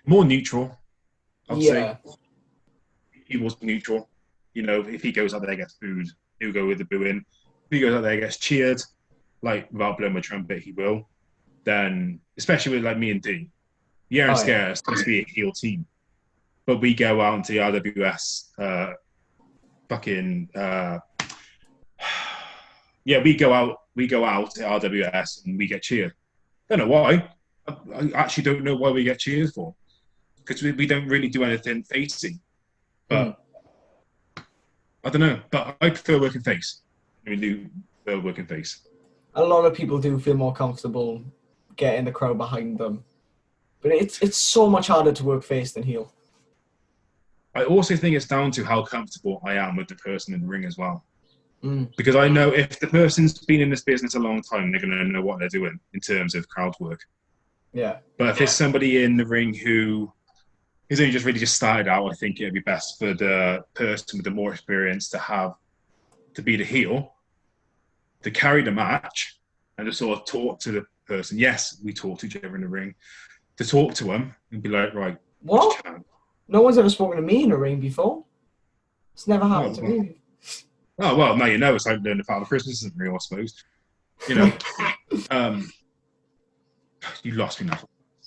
More neutral, I'd say. Yeah. He was neutral. You know, if he goes out there and gets booed, he'll go with the booing. If he goes out there and gets cheered, like without blowing my trumpet, he will. Then, especially with like me and D, yeah, and Oh yeah. Scare is supposed to be a heel team, but we go out into the RWS, fucking, yeah, we go out to RWS and we get cheered. I don't know why. I actually don't know why we get cheered for, because we don't really do anything facey. Mm. But I don't know. But I prefer working face. I do prefer working face. A lot of people do feel more comfortable getting the crowd behind them, but it's so much harder to work face than heel. I also think it's down to how comfortable I am with the person in the ring as well. Mm. Because I know if the person's been in this business a long time, they're going to know what they're doing in terms of crowd work. Yeah. But if it's somebody in the ring who is only just really just started out, I think it'd be best for the person with the more experience to be the heel, to carry the match, and to sort of talk to the person. Yes, we talk to each other in the ring. To talk to them and be like, right, What? No one's ever spoken to me in a ring before. It's never happened to me. Oh, well, now you know. It's like learning about the Christmas isn't real, I suppose. You know, you lost me now.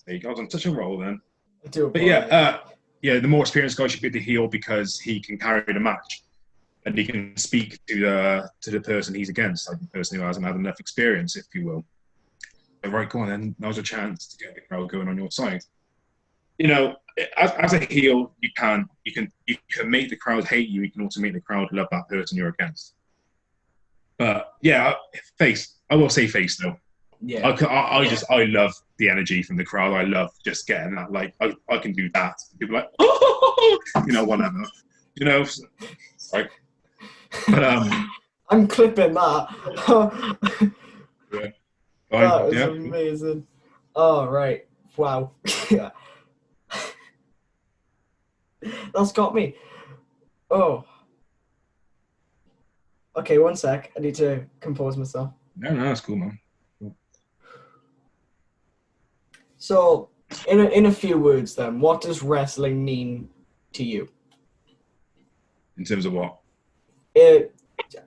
I was on such a roll then. I do But apologize. yeah, the more experienced guy should be the heel because he can carry the match and he can speak to the person he's against, like the person who hasn't had enough experience, if you will. Right, go on then. Now's a chance to get the crowd going on your side. You know, as a heel, you can make the crowd hate you. You can also make the crowd love that person you're against. But yeah, face. I will say face though. Yeah. I love the energy from the crowd. I love just getting that. Like I can do that. People are like, oh, you know, whatever. You know, like, but I'm clipping that. yeah, That is yeah. amazing. Oh, right. Wow. Yeah. That's got me. Oh. Okay, one sec. I need to compose myself. No, that's cool, man. So, in a few words, then, what does wrestling mean to you? In terms of what?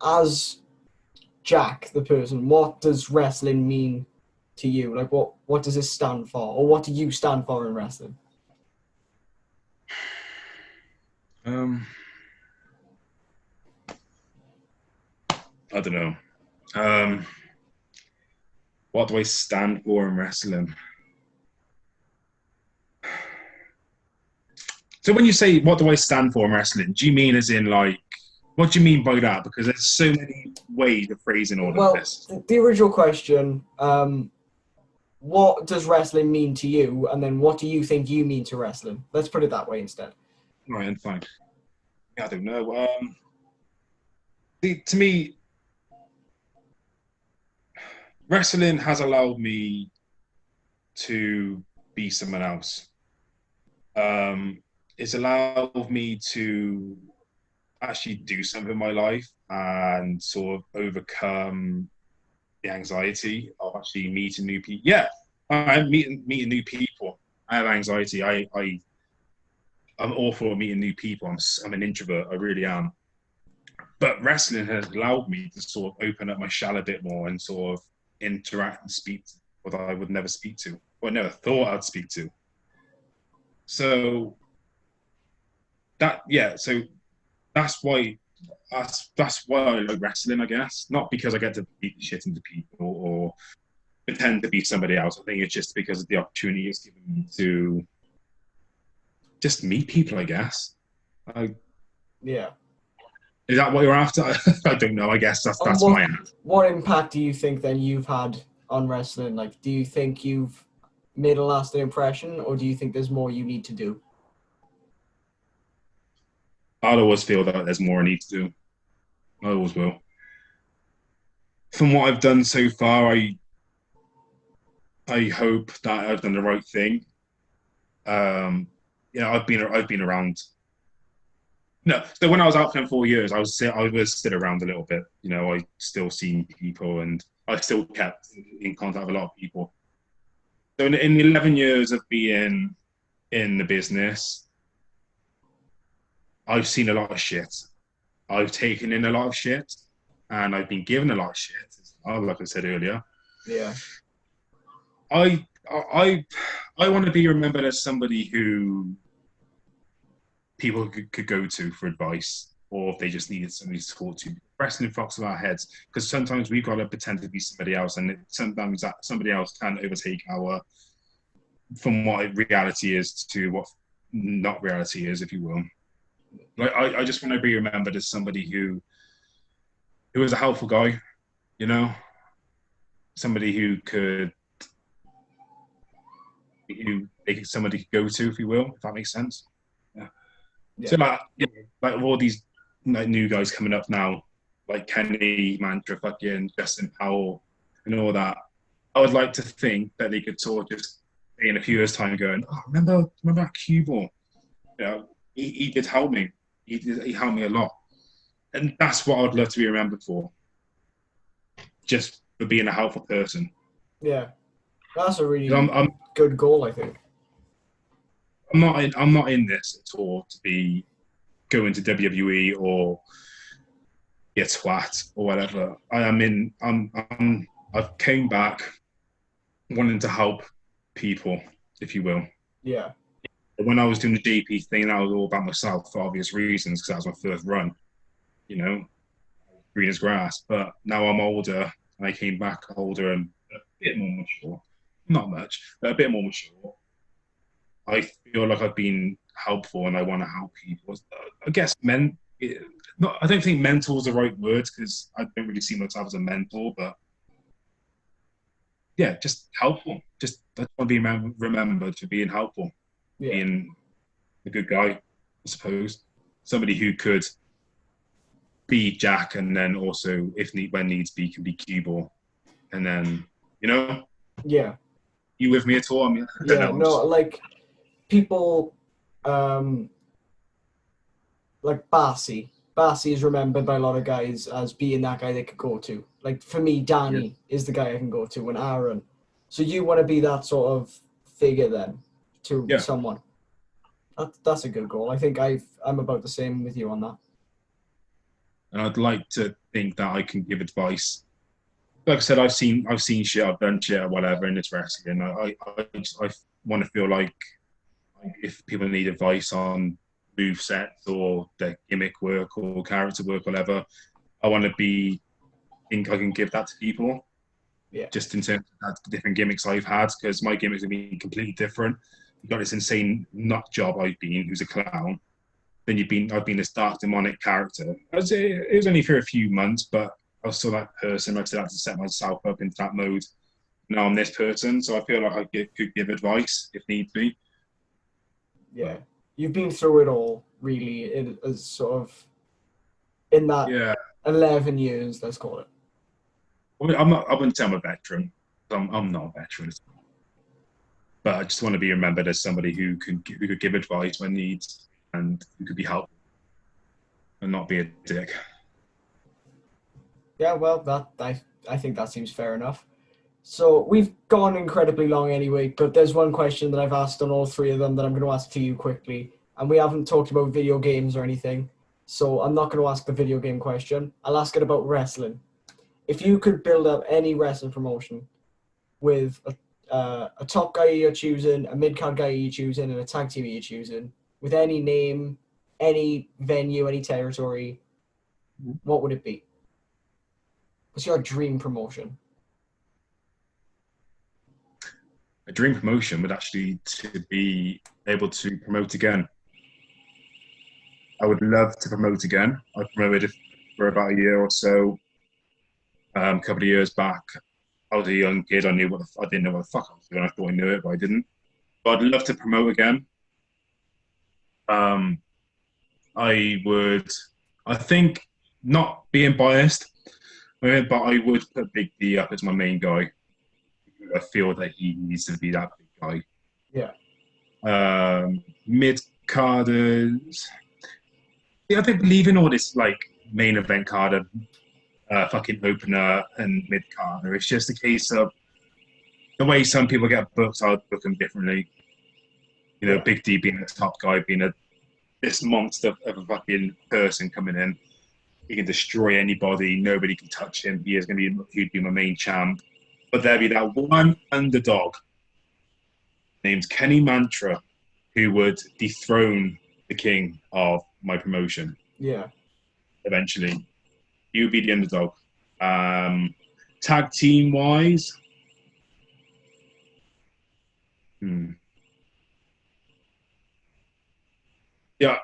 As Jack, the person, what does wrestling mean to you? Like, what does it stand for, or what do you stand for in wrestling? I don't know. What do I stand for in wrestling? So when you say what do I stand for in wrestling, do you mean as in like what do you mean by that? Because there's so many ways of phrasing all of this. The original question, what does wrestling mean to you, and then what do you think you mean to wrestling? Let's put it that way instead. Right, and fine. Yeah, I don't know. To me, wrestling has allowed me to be someone else. It's allowed me to actually do something in my life and sort of overcome the anxiety of actually meeting new people. Yeah, I'm meeting new people. I have anxiety. I'm awful at meeting new people. I'm an introvert. I really am. But wrestling has allowed me to sort of open up my shell a bit more and sort of interact and speak to what I would never speak to, or never thought I'd speak to. So so that's why That's why I like wrestling, I guess. Not because I get to beat the shit into people or pretend to be somebody else. I think it's just because of the opportunity it's given me to just meet people, I guess. I, Yeah. is that what you're after? I don't know. I guess that's What my answer. what impact do you think then you've had on wrestling? Like, do you think you've made a lasting impression, or do you think there's more you need to do? I'll always feel that there's more I need to do. I always will. From what I've done so far, I hope that I've done the right thing. You know, I've been around. No, so when I was out for 4 years, I was still around a little bit. You know, I still seen people, and I still kept in contact with a lot of people. So in the 11 years of being in the business, I've seen a lot of shit. I've taken in a lot of shit, and I've been given a lot of shit. Like I said earlier, Yeah. I I I want to be remembered as somebody who people could go to for advice, or if they just needed somebody to talk to. Wrestling fucks with our heads because sometimes we've got to pretend to be somebody else, and sometimes that somebody else can overtake our from what reality is to what not reality is, if you will. Like I just want to be remembered as somebody who was a helpful guy, you know, somebody who somebody could go to, if you will, if that makes sense. Yeah. Yeah. So like, you know, like all these like new guys coming up now, like Kenny Mantra, fucking Justin Powell, and all that. I would like to think that they could sort of just in a few years' time going, oh, remember that Cueball? You know, he did help me. He helped me a lot, and that's what I'd love to be remembered for. Just for being a helpful person. Yeah. That's a really I'm good goal, I think. I'm not in this at all to be going to WWE or be a twat or whatever. I've came back wanting to help people, if you will. Yeah. When I was doing the GP thing, that was all about myself for obvious reasons because that was my first run, you know, green as grass. But now I'm older, and I came back older and a bit more mature. Not much, but a bit more mature. I feel like I've been helpful and I want to help people. I guess I don't think mentor is the right word because I don't really see myself as a mentor, but yeah, just helpful. Just I just want to be remembered for being helpful, Yeah. being a good guy, I suppose. Somebody who could be Jack and then also, when needs be, can be Cueball. And then, you know, Yeah. you with me at all? I mean, I don't Yeah. know. No, like people like Barcy. Barcy is remembered by a lot of guys as being that guy they could go to. Like for me, Danny is the guy I can go to, and Aaron. So you want to be that sort of figure then to Yeah. someone. That's a good goal. I think I'm about the same with you on that. And I'd like to think that I can give advice. Like I said, I've seen shit, I've done shit or whatever in this wrestling. I want to feel like if people need advice on move sets or their gimmick work or character work, whatever, I want to think I can give that to people. Yeah. Just in terms of the different gimmicks I've had, because my gimmicks have been completely different. You've got this insane nut job I've been, who's a clown. Then I've been this dark demonic character. It was only for a few months, but I was still that person. I still had to set myself up into that mode. Now I'm this person, so I feel like I could give advice if need be. Yeah. You've been through it all, really, as sort of in that 11 years, let's call it. I wouldn't say I'm a veteran. I'm not a veteran. But I just want to be remembered as somebody who could give advice when needs and who could be helpful and not be a dick. Yeah, well, I think that seems fair enough. So we've gone incredibly long anyway, but there's one question that I've asked on all three of them that I'm going to ask to you quickly. And we haven't talked about video games or anything, so I'm not going to ask the video game question. I'll ask it about wrestling. If you could build up any wrestling promotion with a top guy you're choosing, a mid-card guy you're choosing, and a tag team you're choosing, with any name, any venue, any territory, what would it be? What's your dream promotion? A dream promotion would actually to be able to promote again. I would love to promote again. I promoted for about a year or so. A couple of years back, I was a young kid. I didn't know what the fuck I was doing. I thought I knew it, but I didn't. But I'd love to promote again. I would. I think not being biased, but I would put Big D up as my main guy. I feel that he needs to be that big guy. Yeah. Mid carders. Yeah, I don't believe in all this like main event carder, fucking opener and mid carder. It's just a case of the way some people get booked. I'd book them differently. You know, Yeah. Big D being the top guy, being this monster of a fucking person coming in. He can destroy anybody. Nobody can touch him. He'd be my main champ. But there'd be that one underdog named Kenny Mantra who would dethrone the king of my promotion. Yeah. Eventually, he would be the underdog. Tag team wise, yeah.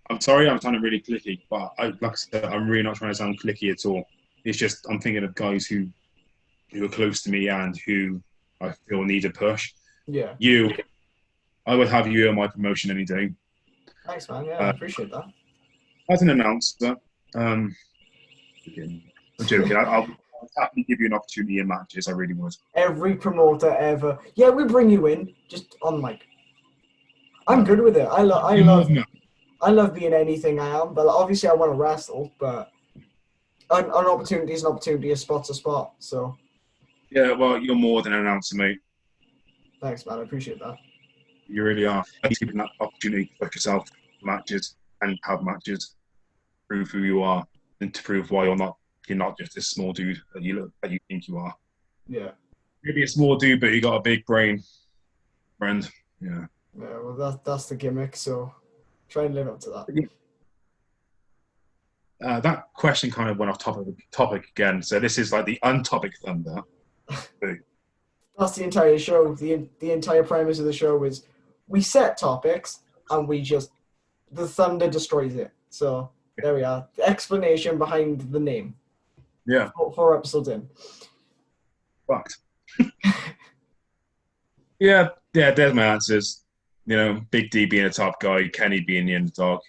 I'm sorry, I'm sounding really clicky, but like I said, I'm really not trying to sound clicky at all. It's just I'm thinking of guys who are close to me and who I feel need a push. Yeah. I would have you on my promotion any day. Thanks, man. Yeah, I appreciate that. As an announcer, I'm joking. I'll happily give you an opportunity in matches. I really would. Every promoter ever. Yeah, we bring you in just on mic. I'm good with it. I love being anything I am, but obviously I want to wrestle. But an opportunity is an opportunity. A spot's a spot. So. Yeah, well, you're more than an announcer, mate. Thanks, man. I appreciate that. You really are. Keeping that opportunity to push yourself matches and have matches, prove who you are, and to prove why you're not just this small dude that you think you are. Yeah. Maybe a small dude, but you got a big brain, friend. Yeah. Yeah. Well, that's the gimmick. So try and live up to that. That question kind of went off topic again. So this is like the untopic thunder. That's the entire show. The entire premise of the show is we set topics and the thunder destroys it. So there we are. The explanation behind the name. Yeah. 4 episodes in. Fucked. Yeah, there's my answers. You know, Big D being a top guy, Kenny being the underdog.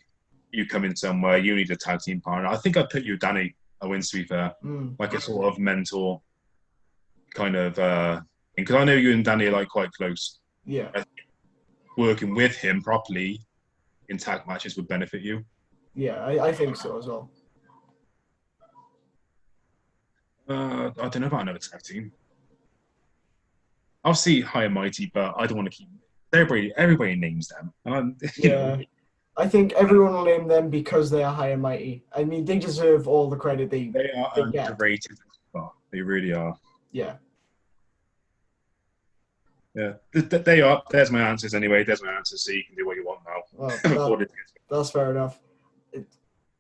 You come in somewhere, you need a tag team partner. I think I'd put you with Danny Owens, to be fair. Like a sort of mentor kind of because I know you and Danny are like quite close. Yeah. Working with him properly in tag matches would benefit you. Yeah, I think so as well. I don't know about another tag team. I'll see High and Mighty, but I don't want to keep everybody names them. Yeah. I think everyone will name them because they are High and Mighty. I mean, they deserve all the credit they are underrated. They really are. Yeah. Yeah, they are. There's my answers anyway. There's my answers, so you can do what you want now. Well, that's fair enough.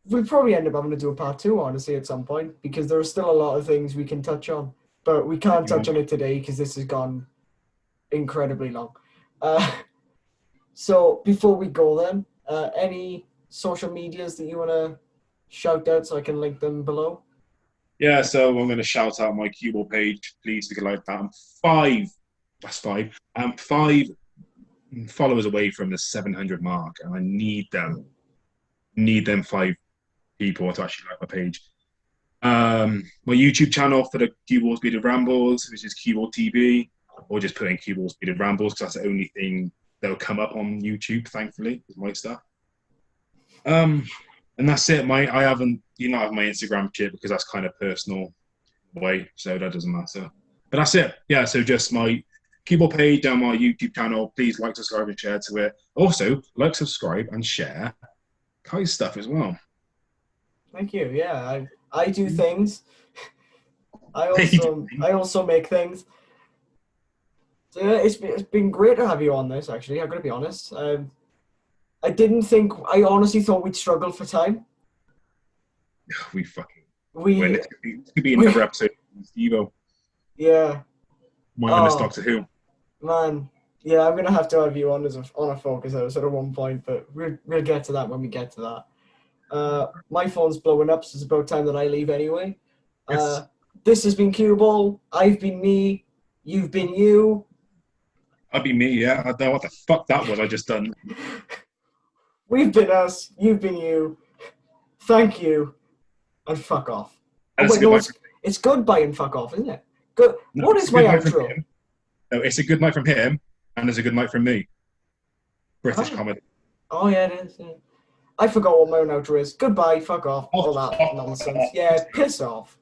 We probably end up having to do a part 2, honestly, at some point, because there are still a lot of things we can touch on. But we can't touch on it today because this has gone incredibly long. So before we go then, any social medias that you want to shout out so I can link them below? Yeah, so I'm going to shout out my Cueball page. Please, if you like that. I'm 5 followers away from the 700 mark, and I need them 5 people to actually like my page. My YouTube channel for the Cueball Bearded Rambles, which is Cueball TV, or just put in Cueball Bearded Rambles because that's the only thing that will come up on YouTube, thankfully, is my stuff. And that's it, mate. I haven't, have my Instagram shit because that's kind of personal way, so that doesn't matter. But that's it. Yeah, so just my Cueball page and my YouTube channel. Please like, subscribe, and share to it. Also, like, subscribe, and share Kai's stuff as well. Thank you. Yeah, I do things. I also make things. So yeah, it's been great to have you on this. Actually, I'm gonna be honest. I honestly thought we'd struggle for time. We fucking. We, This could be we, another episode of Steve-O yeah. minus Oh, Doctor Who. man. Yeah, I'm gonna have to have you on as on a focus episode at one point, but we'll get to that when we get to that. My phone's blowing up, so it's about time that I leave anyway. Yes. This has been Cueball. I've been me. You've been you. I'd be me, yeah. I don't know what the fuck that was I just done. We've been us. You've been you. Thank you. And fuck off. Oh, And it's wait, a good no, night. it's goodbye and fuck off, isn't it? Good. No, What it's is a my good night from outro? him. No, it's a good night from him, and it's a good night from me. British Oh. comedy. Oh, yeah, it is. Yeah. I forgot what my own outro is. Goodbye, fuck off, all that nonsense. Yeah, piss off.